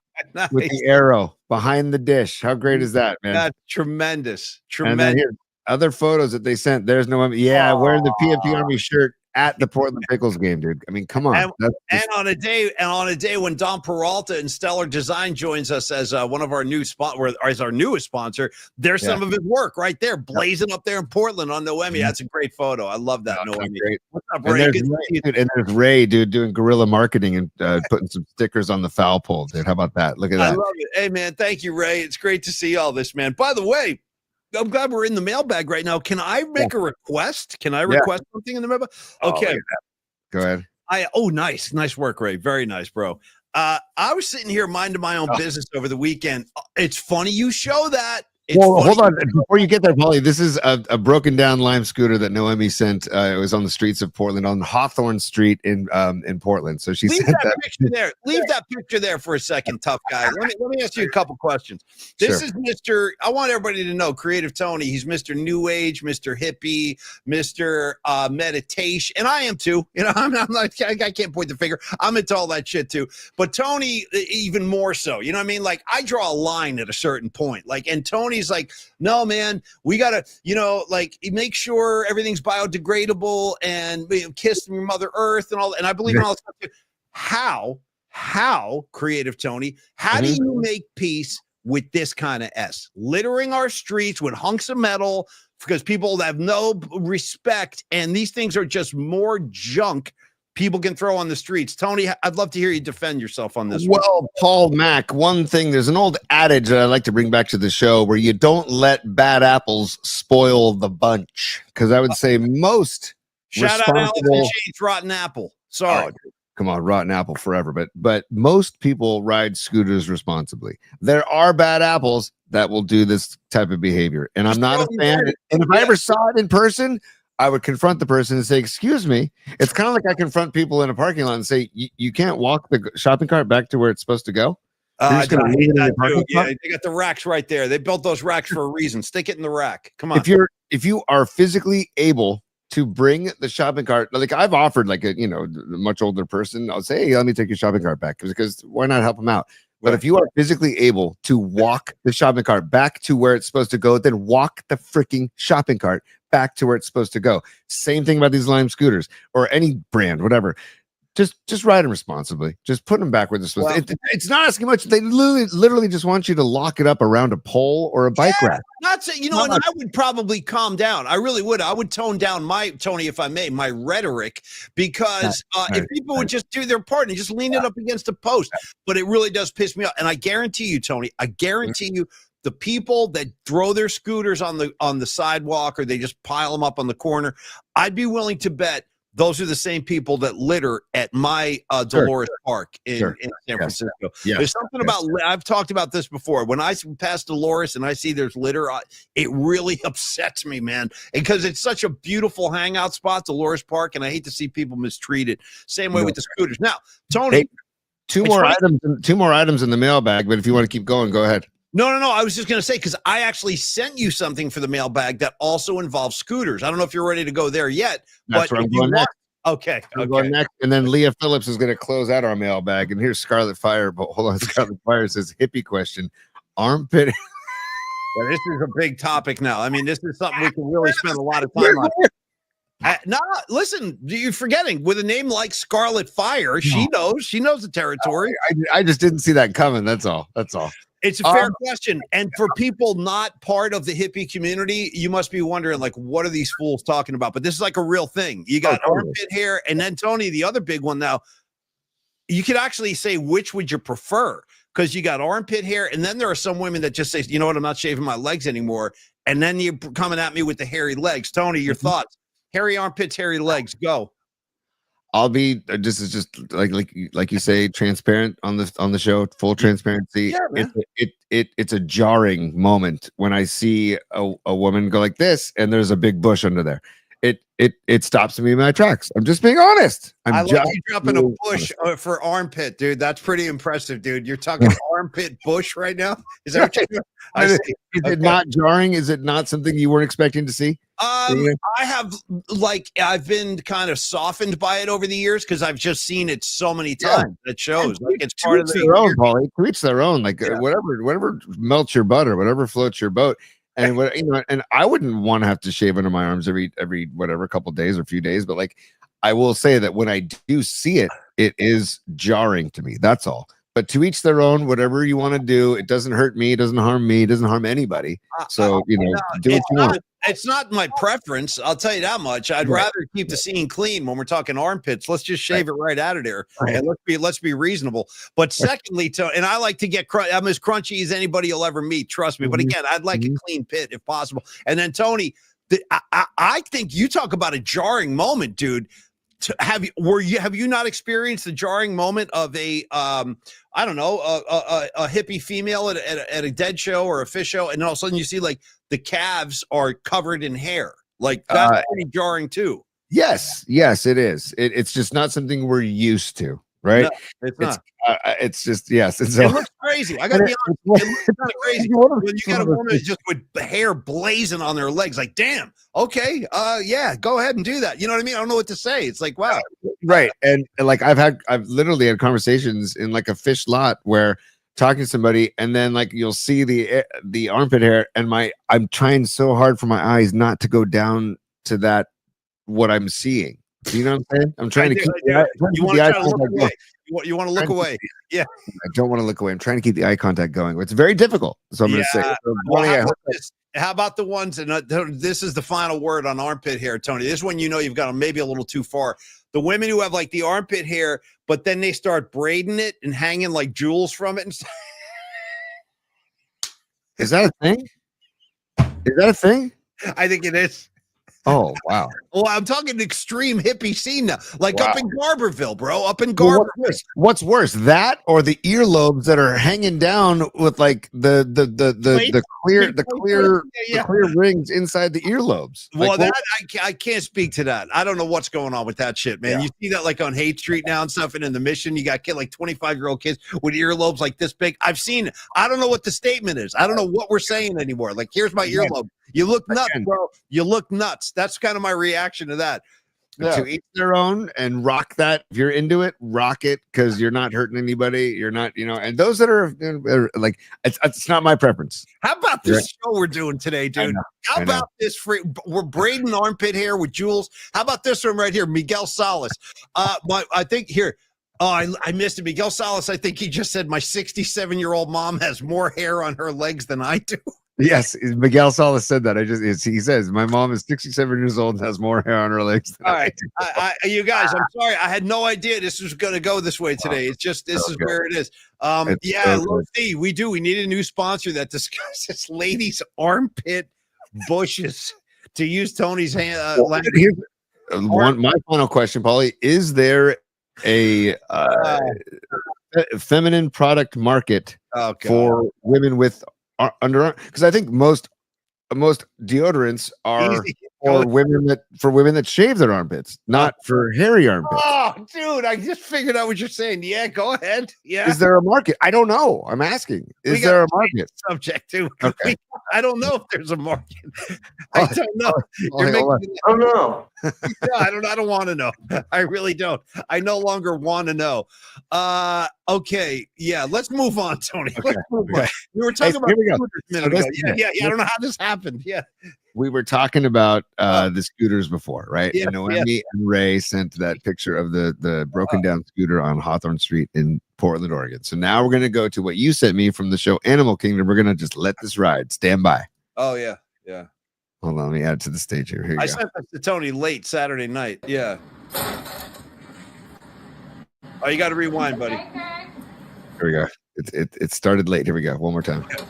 with the arrow behind the dish. How great is that, man? That's tremendous. And then here, other photos that they sent. There's Noemi. Yeah, wearing the PMP Army shirt at the Portland Pickles game, dude. I mean, come on. And on a day when Don Peralta and Stellar Design joins us as one of our new as our newest sponsor, there's some of his work right there, blazing up there in Portland on Noemi. That's a great photo. I love that, Noemi. Great. What's up, Ray? And there's Ray, dude, doing guerrilla marketing and putting some stickers on the foul pole, dude. How about that? Look at that. I love it. Hey, man, thank you, Ray. It's great to see all this, man. By the way, I'm glad we're in the mailbag right now. Can I make a request? Can I request something in the mailbag? Okay. Go ahead. Nice work, Ray. Very nice, bro. I was sitting here minding my own business over the weekend. It's funny you show that. Well, hold on. Before you get there, Paulie, this is a broken down Lime scooter that Noemi sent. It was on the streets of Portland, on Hawthorne Street in Portland. So she Leave sent that picture there. Leave that picture there for a second, tough guy. Let me ask you a couple questions. This is Mr. I want everybody to know, Creative Tony. He's Mr. New Age, Mr. Hippie, Mr. Meditation, and I am too. You know, I'm like I can't point the finger. I'm into all that shit too. But Tony, even more so. You know what I mean? Like I draw a line at a certain point. Like, and Tony's like, no, man, we gotta, like make sure everything's biodegradable and kiss your Mother Earth and all. And I believe in all this stuff too. How, Creative Tony? How do you make peace with this kind of S? Littering our streets with hunks of metal because people have no respect, and these things are just more junk people can throw on the streets. Tony, I'd love to hear you defend yourself on this. Well, Paul Mack, one thing, there's an old adage that I like to bring back to the show where you don't let bad apples spoil the bunch. Because I would say most shout out Alex and James, Rotten Apple. Sorry. Oh, come on, Rotten Apple forever. But most people ride scooters responsibly. There are bad apples that will do this type of behavior. And I'm not a fan. And if I ever saw it in person, I would confront the person and say, excuse me. It's kind of like I confront people in a parking lot and say, you can't walk the shopping cart back to where it's supposed to go. Yeah, they got the racks right there. They built those racks for a reason. Stick it in the rack. Come on. If you are physically able to bring the shopping cart, like I've offered like a much older person, I'll say, hey, let me take your shopping cart back, because why not help them out? But if you are physically able to walk the shopping cart back to where it's supposed to go, then walk the freaking shopping cart back to where it's supposed to go. Same thing about these Lime scooters or any brand, whatever. Just ride them responsibly. Just put them back where they're supposed to. It's not asking much. They literally just want you to lock it up around a pole or a bike rack. Not say, and I would probably calm down. I really would. I would tone down Tony, if I may, my rhetoric, because if people would just do their part and just lean it up against a post, but it really does piss me off. And I guarantee you, Tony, you, the people that throw their scooters on the sidewalk or they just pile them up on the corner, I'd be willing to bet those are the same people that litter at my Dolores Park in San Francisco. There's something about, I've talked about this before. When I pass Dolores and I see there's litter, it really upsets me, man, because it's such a beautiful hangout spot, Dolores Park, and I hate to see people mistreated. Same way with the scooters. Now, Tony, hey, two more items in the mailbag, but if you want to keep going, go ahead. No. I was just going to say, because I actually sent you something for the mailbag that also involves scooters. I don't know if you're ready to go there yet. That's where I'm going next. Okay. Going next. And then Leah Phillips is going to close out our mailbag. And here's Scarlet Fire. But hold on. Scarlet Fire says, hippie question. Armpit. Well, this is a big topic now. I mean, this is something we can really spend a lot of time on. No, listen, you're forgetting with a name like Scarlet Fire, she knows the territory. I just didn't see that coming. That's all. It's a fair question. And for people not part of the hippie community, you must be wondering, like, what are these fools talking about? But this is like a real thing. You got armpit hair. And then, Tony, the other big one now, you could actually say, which would you prefer? Because you got armpit hair. And then there are some women that just say, you know what, I'm not shaving my legs anymore. And then you're coming at me with the hairy legs. Tony, your thoughts? Hairy armpits, hairy legs, go. I'll be just like you say, transparent on the show, full transparency. Yeah, it's a jarring moment when I see a woman go like this and there's a big bush under there. It stops me in my tracks. I'm just being honest. I love you dropping a bush for armpit, dude. That's pretty impressive, dude. You're talking armpit bush right now. Is that what you're doing? Is it not jarring? Is it not something you weren't expecting to see? I've been kind of softened by it over the years because I've just seen it so many times. It shows like it's part of their own, Paulie. To each their own. Like whatever melts your butter, whatever floats your boat. And and I wouldn't want to have to shave under my arms every whatever couple days or few days, but like I will say that when I do see it, it is jarring to me. That's all. But to each their own, whatever you want to do. It doesn't hurt me, it doesn't harm me, it doesn't harm anybody. So do what you want. It's not my preference. I'll tell you that much. I'd rather keep the scene clean when we're talking armpits. Let's just shave it right out of there, and let's be reasonable. But secondly, and I like to get I'm as crunchy as anybody you'll ever meet. Trust me. But again, I'd like a clean pit if possible. And then Tony, I think you talk about a jarring moment, dude. have you not experienced the jarring moment of a I don't know, a hippie female at a dead show or a fish show, and all of a sudden you see like the calves are covered in hair? Like that's pretty jarring too. Yes, it is. It's just not something we're used to, right? No, it's not. It's just yes. It's it looks crazy. I gotta be honest. It looks kind of crazy when you got a woman just with hair blazing on their legs. Like, damn. Okay. Yeah. Go ahead and do that. You know what I mean? I don't know what to say. It's like, wow. Right. And like I've literally had conversations in like a fish lot where talking to somebody, and then like you'll see the armpit hair, and I'm trying so hard for my eyes not to go down to that what I'm seeing. You know what I'm saying? I'm trying to keep. You want to look away. You want to look away. Yeah. I don't want to look away. I'm trying to keep the eye contact going. It's very difficult. So I'm going to say. So, well, how about the ones? And this is the final word on armpit hair, Tony. This one, you know, you've gone maybe a little too far. The women who have like the armpit hair, but then they start braiding it and hanging like jewels from it. Is that a thing? Is that a thing? I think it is. Oh, wow. Well, I'm talking extreme hippie scene now, like up in Garberville, bro. Up in Garberville. What's worse, that or the earlobes that are hanging down with like the clear rings inside the earlobes? Well, I can't speak to that. I don't know what's going on with that shit, man. Yeah. You see that like on Haight Street now and stuff, and in the Mission, you got like 25-year-old kids with earlobes like this big. I've seen it. I don't know what the statement is. I don't know what we're saying anymore. Like, here's my earlobe. You look nuts, bro. You look nuts. That's kind of my reaction to that. Yeah. To each their own, and rock that. If you're into it, rock it, because you're not hurting anybody. You're not, and those that are like, it's not my preference. How about this show we're doing today, dude? How about this? We're braiding armpit hair with jewels. How about this one right here, Miguel Salas? I think here. Oh, I missed it. Miguel Salas, I think he just said my 67-year-old mom has more hair on her legs than I do. Yes, Miguel Salas said that. He says my mom is 67 years old and has more hair on her legs than all right. You guys, I'm sorry. I had no idea this was going to go this way today. It's just this is where it is. We need a new sponsor that discusses ladies' armpit bushes, to use Tony's hand. My final question, Paulie, is there a feminine product market for women with underarm? Because I think most deodorants are for women that shave their armpits, not for hairy armpits. Oh, dude, I just figured out what you're saying. Yeah, go ahead. Yeah. Is there a market? I don't know. I'm asking. Is there a market? Subject to. Okay. I don't know if there's a market. I don't know. I don't want to know. I really don't. I no longer want to know. Okay. Yeah. Let's move on, Tony. Okay. Let's move on. We were talking about a minute ago. Yeah. I don't know how this happened. Yeah. We were talking about the scooters before, right? Yeah, Noemi and Ray sent that picture of the broken down scooter on Hawthorne Street in Portland, Oregon. So now we're going to go to what you sent me from the show Animal Kingdom. We're going to just let this ride. Stand by. Oh, yeah. Yeah. Hold on. Let me add to the stage here. I sent this to Tony late Saturday night. Yeah. Oh, you got to rewind, buddy. Here we go. It started late. Here we go. One more time. Yeah.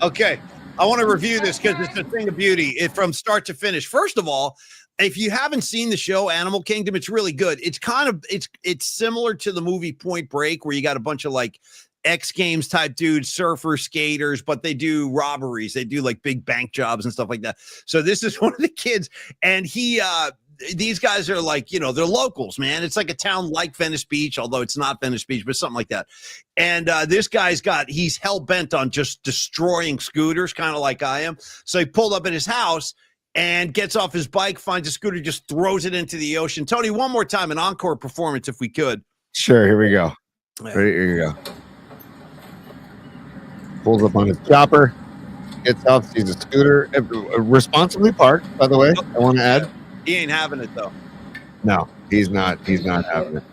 Okay, I want to review this because it's a thing of beauty from start to finish. First of all, if you haven't seen the show Animal Kingdom, it's really good. It's kind of it's similar to the movie Point Break, where you got a bunch of like X Games type dudes, surfers, skaters, but they do robberies. They do like big bank jobs and stuff like that. So this is one of the kids, and these guys are like, they're locals, man. It's like a town like Venice Beach, although it's not Venice Beach, but something like that. And this guy's he's hell bent on just destroying scooters, kind of like I am. So he pulled up at his house and gets off his bike, finds a scooter, just throws it into the ocean. Tony, one more time, an encore performance if we could. Sure, here we go. Right, here you go. Pulls up on his chopper, gets out, sees a scooter, responsibly parked, by the way, I want to add. He ain't having it though. No, he's not having it.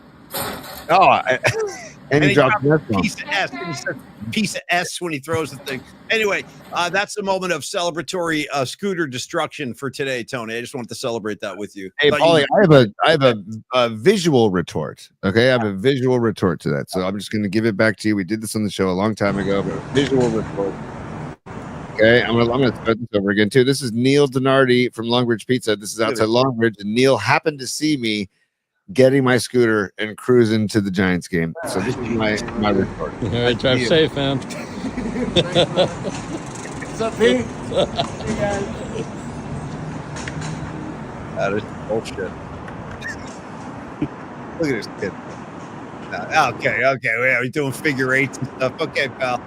Oh, And he dropped a an S-bomb. piece of S. And he says piece of S when he throws the thing. Anyway, that's the moment of celebratory scooter destruction for today, Tony. I just wanted to celebrate that with you. Hey, Paulie, I have a visual retort. Okay, I have a visual retort to that. So I'm just going to give it back to you. We did this on the show a long time ago, but a visual retort. Okay, I'm gonna start this over again too. This is Neil Donardi from Longbridge Pizza. This is outside Longbridge, and Neil happened to see me getting my scooter and cruising to the Giants game. So this is my retort. All right, drive safe, man. What's up, Pete? That is bullshit. Look at this kid. Okay. We're doing figure eights and stuff. Okay, pal.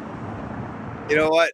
You know what?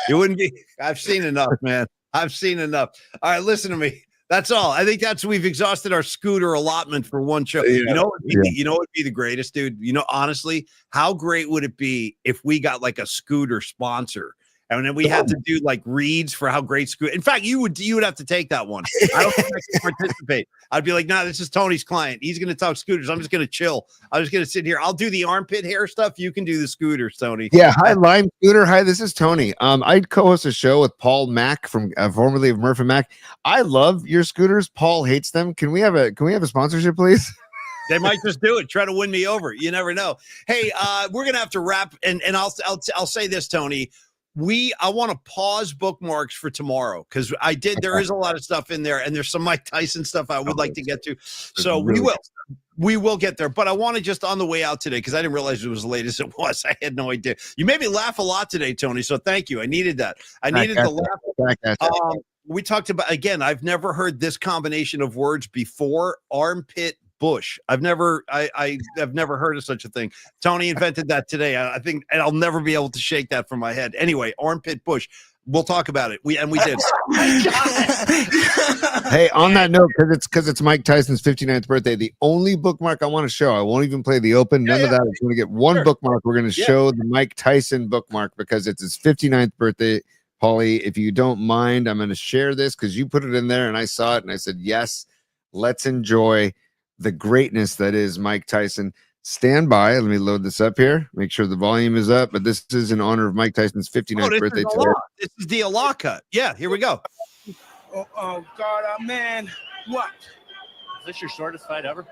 You wouldn't be. I've seen enough, man. I've seen enough. All right, listen to me. That's all. I think we've exhausted our scooter allotment for one show. Yeah. You know what would be the greatest, dude? You know, honestly, how great would it be if we got like a scooter sponsor? And then we had to do like reads for how great scooter. In fact, you would have to take that one. I don't think I can participate. I'd be like, nah, this is Tony's client. He's going to talk scooters. I'm just going to chill. I'm just going to sit here. I'll do the armpit hair stuff. You can do the scooters, Tony. Yeah. Hi, Lime Scooter. Hi, this is Tony. I co-host a show with Paul Mack from formerly of Murph and Mack. I love your scooters. Paul hates them. Can we have a sponsorship, please? They might just do it. Try to win me over. You never know. Hey, we're going to have to wrap. And I'll say this, Tony. I want to pause bookmarks for tomorrow because there is a lot of stuff in there and there's some Mike Tyson stuff I would like to get to. So we will get there, but I want to just on the way out today, because I didn't realize it was as late as it was. I had no idea. You made me laugh a lot today, Tony. So thank you. I needed that. I needed the laugh. We talked about, again, I've never heard this combination of words before. Armpit bush. I've never heard of such a thing. Tony invented that today. I think, and I'll never be able to shake that from my head. Anyway, armpit bush. We'll talk about it. We did. Hey, on that note, because it's Mike Tyson's 59th birthday, the only bookmark I want to show, I won't even play the open, none of that. I'm going to get one bookmark. We're going to show the Mike Tyson bookmark because it's his 59th birthday. Paulie, if you don't mind, I'm going to share this because you put it in there and I saw it and I said, yes, let's enjoy the greatness that is Mike Tyson. Stand by. Let me load this up here. Make sure the volume is up. But this is in honor of Mike Tyson's 59th birthday today. This is the Allah cut. Yeah, here we go. Oh God, man. What? Is this your shortest fight ever?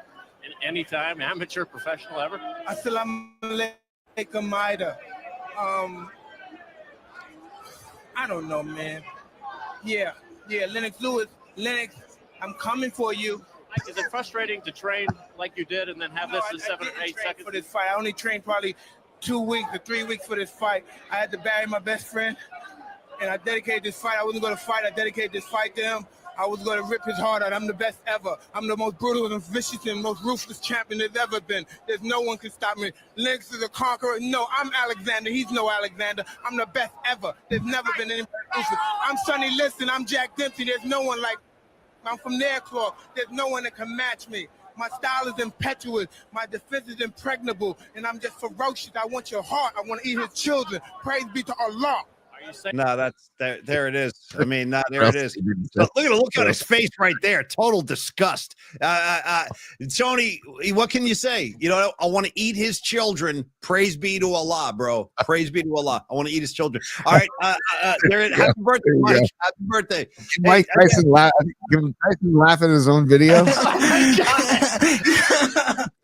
In any time, amateur, professional ever? Assalamu alaikum, Ida. I don't know, man. Yeah, Lennox Lewis. Lennox, I'm coming for you. Mike, is it frustrating to train like you did and then have this in 7 or 8 seconds? For this fight, I only trained probably 2 weeks or 3 weeks for this fight. I had to bury my best friend, and I dedicated this fight. I wasn't going to fight. I dedicated this fight to him. I was going to rip his heart out. I'm the best ever. I'm the most brutal and vicious and most ruthless champion there's ever been. There's no one can stop me. Lennox is a conqueror. No, I'm Alexander. He's no Alexander. I'm the best ever. There's never been anybody ruthless. I'm Sonny Liston. I'm Jack Dempsey. There's no one like I'm from Nairclaw. There's no one that can match me. My style is impetuous. My defense is impregnable. And I'm just ferocious. I want your heart. I want to eat his children. Praise be to Allah. No, that's there it is. I mean, there it is. Look at the look on his face right there. Total disgust. Tony, what can you say? You know, I want to eat his children. Praise be to Allah, bro. Praise be to Allah. I want to eat his children. All right. There it is. Happy birthday, Mike. Happy birthday. Mike Tyson laugh at his own video.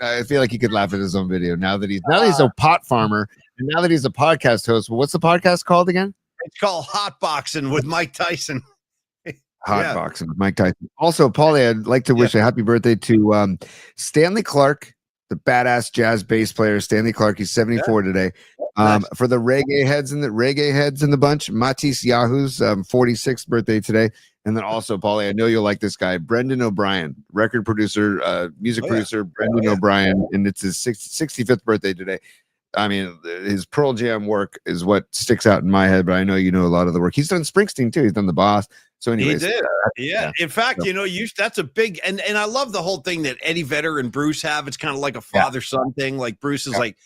I feel like he could laugh at his own video now that he's a pot farmer and now that he's a podcast host. Well, what's the podcast called again? It's called Hot Boxing with Mike Tyson. Hot Boxing with Mike Tyson. Also, Paulie, I'd like to wish a happy birthday to Stanley Clark, the badass jazz bass player. Stanley Clark, he's 74 today. For the reggae heads in the bunch, Matisse Yahoo's 46th birthday today. And then also, Paulie, I know you'll like this guy, Brendan O'Brien, record producer, music producer, Brendan O'Brien, and it's his 65th birthday today. I mean, his Pearl Jam work is what sticks out in my head, but I know you know a lot of the work. He's done Springsteen too. He's done The Boss. So anyways, he did. Yeah. In fact, you know, that's a big and I love the whole thing that Eddie Vedder and Bruce have. It's kind of like a father-son thing. Like Bruce is like,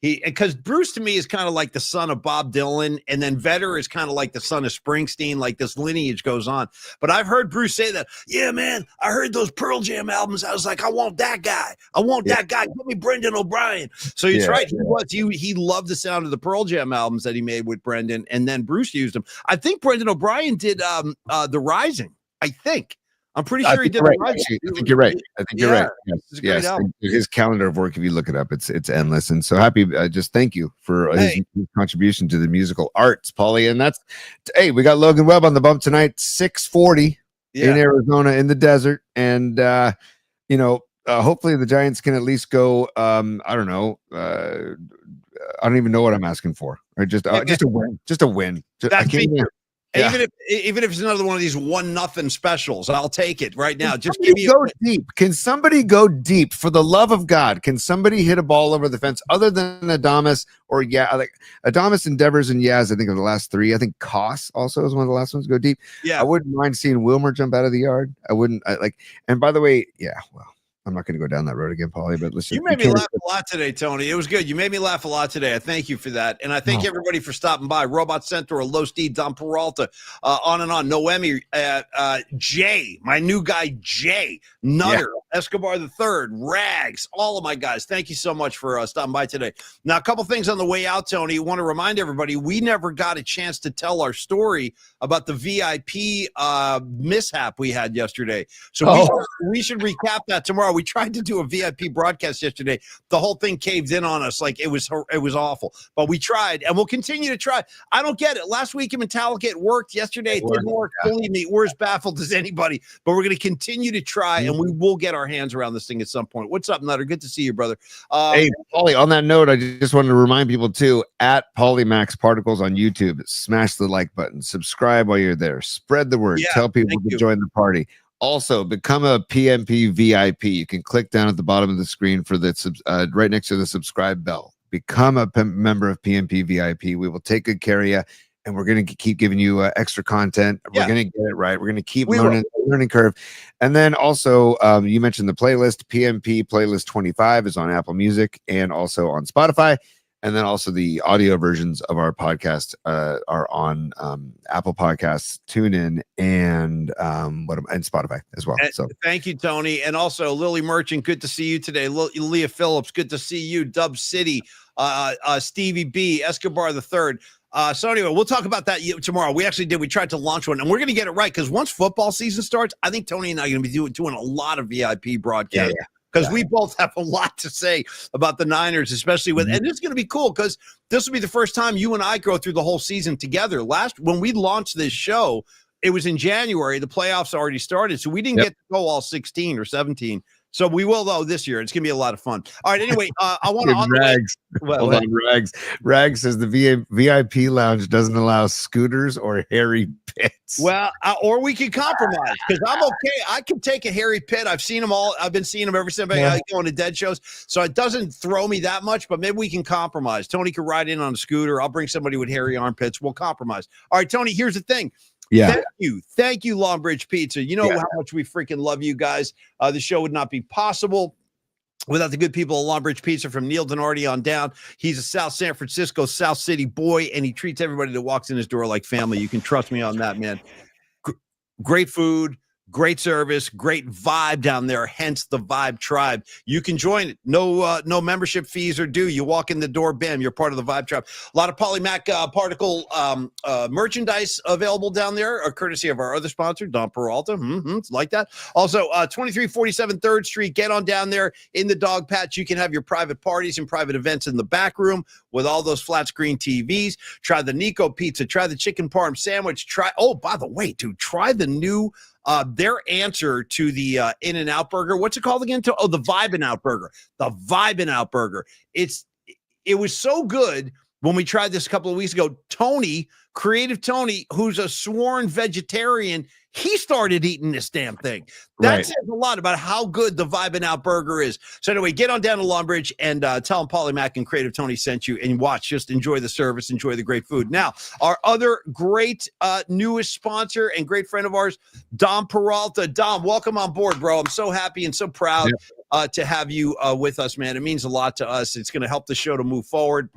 Because Bruce to me is kind of like the son of Bob Dylan, and then Vedder is kind of like the son of Springsteen. Like this lineage goes on. But I've heard Bruce say that, yeah, man, I heard those Pearl Jam albums. I was like, I want that guy. I want that guy. Give me Brendan O'Brien. So he's right. He loved the sound of the Pearl Jam albums that he made with Brendan, and then Bruce used them. I think Brendan O'Brien did The Rising. I think. I'm pretty sure he did. Right. I think you're right. I think you're right. Yes. Album. His calendar of work, if you look it up, it's endless. And so happy. Just thank you for his contribution to the musical arts, Paulie. And that's, hey, we got Logan Webb on the bump tonight, 6:40 in Arizona in the desert. And hopefully the Giants can at least go. I don't know. I don't even know what I'm asking for. Or just a win. Just a win. Even if it's another one of these 1-0 specials, I'll take it right now. Just give me go deep. Can somebody go deep for the love of God? Can somebody hit a ball over the fence other than Adames or like Adames, Endeavors, and Yaz? I think are the last three. I think Koss also is one of the last ones to go deep. Yeah, I wouldn't mind seeing Wilmer jump out of the yard. I wouldn't like. And by the way, I'm not going to go down that road again, Paulie, but listen. You made me laugh a lot today, Tony. It was good. You made me laugh a lot today. I thank you for that. And I thank everybody for stopping by. Robot Centaur, Low Steed, Don Peralta, on and on. Noemi, Jay, my new guy, Jay, Nutter, Escobar the Third, Rags, all of my guys. Thank you so much for stopping by today. Now, a couple things on the way out, Tony. I want to remind everybody, we never got a chance to tell our story about the VIP mishap we had yesterday. So we should recap that tomorrow. We tried to do a VIP broadcast yesterday. The whole thing caved in on us. Like it was awful, but we tried and we'll continue to try. I don't get it. Last week in Metallica, it worked. Yesterday, it didn't work. Believe me, we're as baffled as anybody, but we're going to continue to try and we will get our hands around this thing at some point. What's up, Nutter? Good to see you, brother. Hey, Paulie, on that note, I just wanted to remind people too, at Polymax Particles on YouTube, smash the like button, subscribe while you're there, spread the word, tell people to join the party. Also, become a PMP VIP. You can click down at the bottom of the screen for the right next to the subscribe bell. Become a member of PMP VIP. We will take good care of you, and we're going to keep giving you extra content. We're going to get it right. We're going to keep learning curve. And then also, you mentioned the playlist. PMP Playlist 25 is on Apple Music and also on Spotify. And then also the audio versions of our podcast are on Apple Podcasts, TuneIn, and Spotify as well. So thank you, Tony. And also Lily Merchant, good to see you today. Leah Phillips, good to see you. Dub City, Stevie B, Escobar the Third. So anyway, we'll talk about that tomorrow. We tried to launch one, and we're going to get it right because once football season starts, I think Tony and I are going to be doing a lot of VIP broadcasts. Because we both have a lot to say about the Niners, especially and it's going to be cool because this will be the first time you and I go through the whole season together. When we launched this show, it was in January. The playoffs already started, so we didn't get to go all 16 or 17. So we will, though, this year. It's going to be a lot of fun. All right, anyway, I want to... Rags. Hold on, Rags. Rags says the VIP lounge doesn't allow scooters or hairy pits. Well, or we can compromise, because I'm okay. I can take a hairy pit. I've seen them all. I've been seeing them ever since I go to dead shows. So it doesn't throw me that much, but maybe we can compromise. Tony could ride in on a scooter. I'll bring somebody with hairy armpits. We'll compromise. All right, Tony, here's the thing. Yeah. Thank you, Long Bridge Pizza. You know how much we freaking love you guys. The show would not be possible without the good people at Long Bridge Pizza, from Neil Denardi on down. He's a South San Francisco, South City boy, and he treats everybody that walks in his door like family. You can trust me on that, man. Great food, great service, great vibe down there, hence the Vibe Tribe. You can join it. No membership fees are due. You walk in the door, bam, you're part of the Vibe Tribe. A lot of Polymac Particle merchandise available down there, courtesy of our other sponsor, Don Peralta. Like that. Also, 2347 3rd Street. Get on down there in the dog patch. You can have your private parties and private events in the back room with all those flat screen TVs. Try the Nico Pizza. Try the chicken parm sandwich. By the way, dude, try the new their answer to the In-N-Out burger. What's it called again? The Vibe-N-Out burger. The Vibe-N-Out burger. It was so good when we tried this a couple of weeks ago. Tony, Creative Tony, who's a sworn vegetarian, he started eating this damn thing. That says a lot about how good the Vibe-N-Out burger is. So anyway, get on down to Long Bridge and tell them Paulie Mac and Creative Tony sent you, and watch. Just enjoy the service, enjoy the great food. Now, our other great newest sponsor and great friend of ours, Dom Peralta. Dom, welcome on board, bro. I'm so happy and so proud to have you with us, man. It means a lot to us. It's going to help the show to move forward.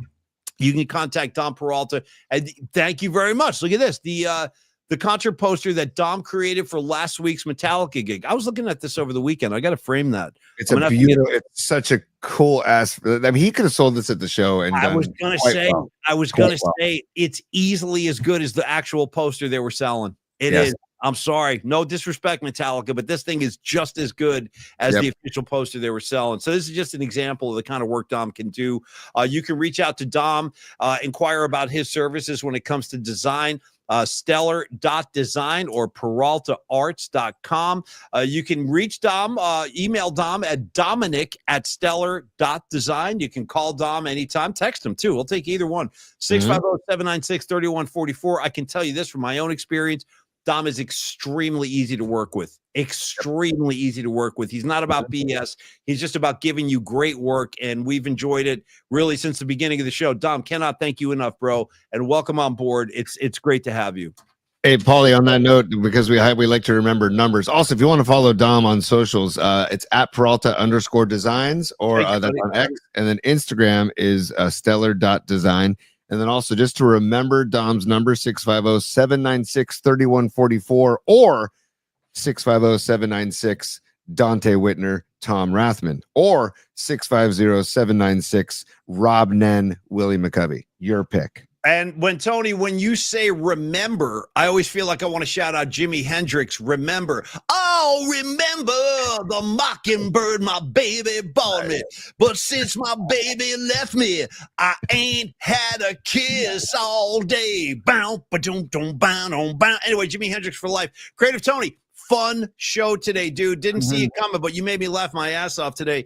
You can contact Dom Peralta. And thank you very much. Look at this. The concert poster that Dom created for last week's Metallica gig. I was looking at this over the weekend. I got to frame that. It's a beautiful, it's such a cool ass. I mean, he could have sold this at the show. And I was going to say, it's easily as good as the actual poster they were selling. It is. I'm sorry. No disrespect, Metallica, but this thing is just as good as the official poster they were selling. So this is just an example of the kind of work Dom can do. You can reach out to Dom, inquire about his services when it comes to design. Stellar.design or peraltaarts.com. You can reach Dom, email Dom at dominic@stellar.design. You can call Dom anytime, text him too. We'll take either one. 650-796-3144. I can tell you this from my own experience. Dom is extremely easy to work with. Extremely easy to work with. He's not about BS. He's just about giving you great work, and we've enjoyed it really since the beginning of the show. Dom, cannot thank you enough, bro, and welcome on board. It's great to have you. Hey, Paulie, on that note, because we like to remember numbers. Also, if you want to follow Dom on socials, it's at Peralta_designs, or that's on X, and then Instagram is stellar.design. And then also just to remember Dom's number, 650-796-3144 or 650-796 Dante Whitner, Tom Rathman, or 650-796 Rob Nen, Willie McCovey. Your pick. And when you say remember, I always feel like I want to shout out Jimi Hendrix. Remember, oh, remember the mockingbird my baby bought me. But since my baby left me, I ain't had a kiss all day. Bow, ba-dum, dum, bow, dum, bow. Anyway, Jimi Hendrix for life. Creative Tony. Fun show today, dude. Didn't see it coming, but you made me laugh my ass off today.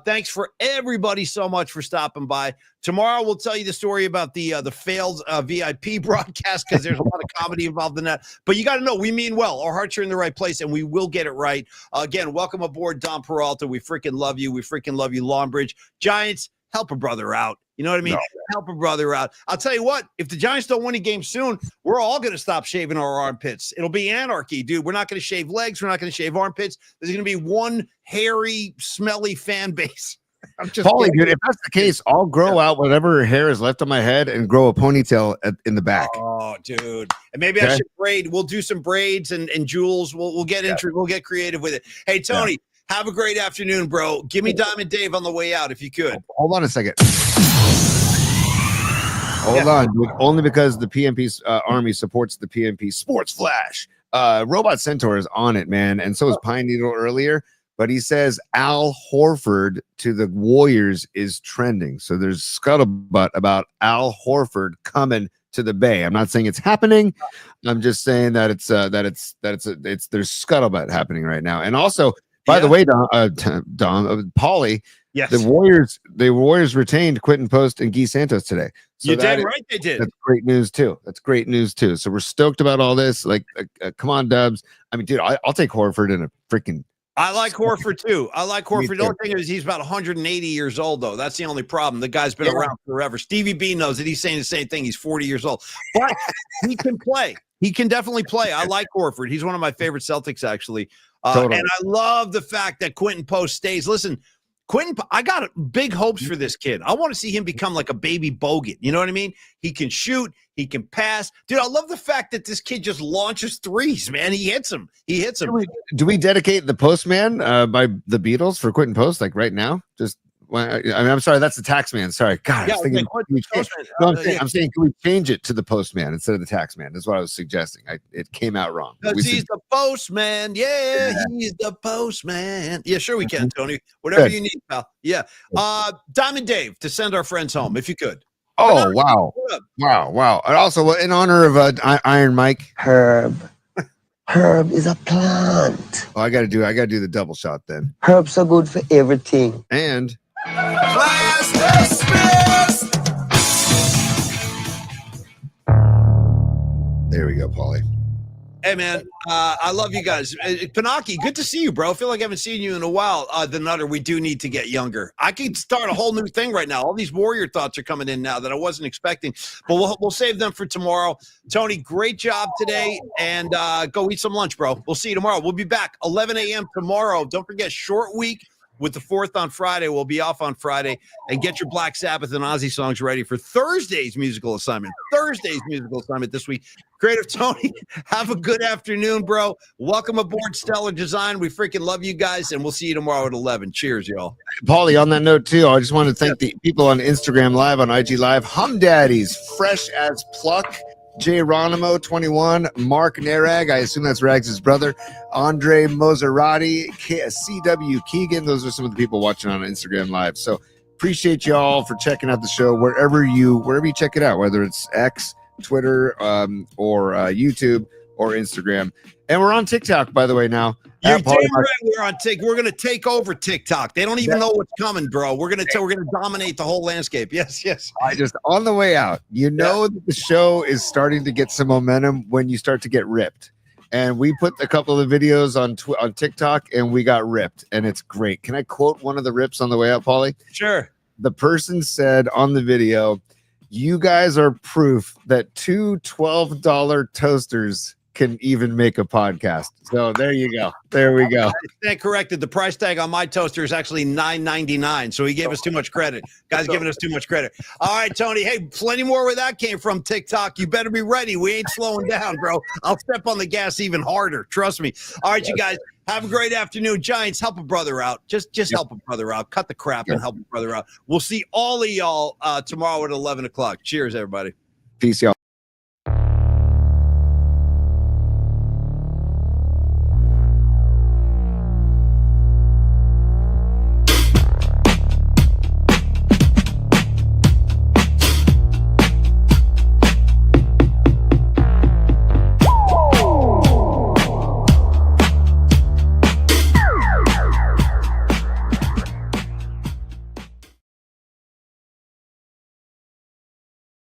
Thanks for everybody so much for stopping by. Tomorrow we'll tell you the story about the failed VIP broadcast, because there's a lot of comedy involved in that. But you got to know, we mean well. Our hearts are in the right place, and we will get it right. Again, welcome aboard, Dom Peralta. We freaking love you. We freaking love you, Longbridge. Giants, help a brother out. You know what I mean? No. Help a brother out. I'll tell you what, if the Giants don't win a game soon, we're all going to stop shaving our armpits. It'll be anarchy, dude. We're not going to shave legs. We're not going to shave armpits. There's going to be one hairy, smelly fan base. I'm just Paulie, dude, if that's the case, I'll grow out whatever hair is left on my head and grow a ponytail in the back. Oh, dude. And maybe I should braid. We'll do some braids and jewels. We'll get we'll get creative with it. Hey, Tony, have a great afternoon, bro. Give me Diamond Dave on the way out if you could. Hold on a second. Hold on, dude. Only because the PMP Army supports the PMP Sports Flash. Robot Centaur is on it, man, and so is Pine Needle earlier. But he says Al Horford to the Warriors is trending. So there's scuttlebutt about Al Horford coming to the Bay. I'm not saying it's happening. I'm just saying that it's there's scuttlebutt happening right now. And also, by the way, Dom, Paulie. Yes. The Warriors retained Quentin Post and Guy Santos today. So you did right. They did. That's great news too. So we're stoked about all this. Like, come on, Dubs. I mean, dude, I'll take Horford in a freaking. I like Horford too. The only thing is he's about 180 years old, though. That's the only problem. The guy's been around forever. Stevie B knows it. He's saying the same thing. He's 40 years old, but he can play. He can definitely play. I like Horford. He's one of my favorite Celtics, actually. Totally. And I love the fact that Quentin Post stays. Listen. Quentin, I got big hopes for this kid. I want to see him become like a baby Bogut. You know what I mean? He can shoot. He can pass. Dude, I love the fact that this kid just launches threes, man. He hits them. Do we dedicate the Postman by the Beatles for Quentin Post, like right now? I'm sorry, that's the Taxman. Sorry. God, I was thinking, I'm saying, can we change it to the Postman instead of the Taxman? That's what I was suggesting. It came out wrong. Because he's the Postman. Yeah, he's the Postman. Yeah, sure we can, Tony. Whatever you need, pal. Yeah. Diamond Dave, to send our friends home, if you could. Oh, wow. Wow. And also, in honor of Iron Mike. Herb is a plant. Oh, I gotta do the double shot then. Herbs are good for everything. And Class dismissed. There we go, Paulie. Hey, man, I love you guys. Pinocchi, good to see you, bro. I feel like I haven't seen you in a while. The Nutter, we do need to get younger. I could start a whole new thing right now. All these Warrior thoughts are coming in now that I wasn't expecting, but we'll save them for tomorrow. Tony, great job today, and go eat some lunch, bro. We'll see you tomorrow. We'll be back 11 a.m. tomorrow. Don't forget, short week. with the 4th on Friday. We'll be off on Friday, and get your Black Sabbath and Ozzy songs ready for Thursday's musical assignment. This week. Creative Tony, have a good afternoon, bro. Welcome aboard Stellar Design. We freaking love you guys, and we'll see you tomorrow at 11. Cheers, y'all. Paulie, on that note, too, I just want to thank the people on Instagram Live, on IG Live, Hum Daddies, Fresh as Pluck, Geronimo 21, Mark Narag, I assume that's Rags' brother, Andre Moserati, CW Keegan. Those are some of the people watching on Instagram Live. So appreciate y'all for checking out the show wherever you check it out, whether it's X, Twitter, or YouTube or Instagram. And we're on TikTok, by the way, now. You're damn right we're on TikTok. We're gonna take over TikTok. They don't even know what's coming, bro. We're gonna dominate the whole landscape. Yes. On the way out, that the show is starting to get some momentum when you start to get ripped. And we put a couple of videos on TikTok, and we got ripped, and it's great. Can I quote one of the rips on the way out, Paulie? Sure. The person said on the video, "You guys are proof that two $12 toasters can even make a podcast." So there you go. There we go. Stand corrected. The price tag on my toaster is actually $9.99. So he gave us too much credit. Guys giving us too much credit. All right, Tony. Hey, plenty more where that came from. TikTok. You better be ready. We ain't slowing down, bro. I'll step on the gas even harder. Trust me. All right, you guys. Have a great afternoon. Giants, help a brother out. Just help a brother out. Cut the crap and help a brother out. We'll see all of y'all tomorrow at 11 o'clock. Cheers, everybody. Peace, y'all.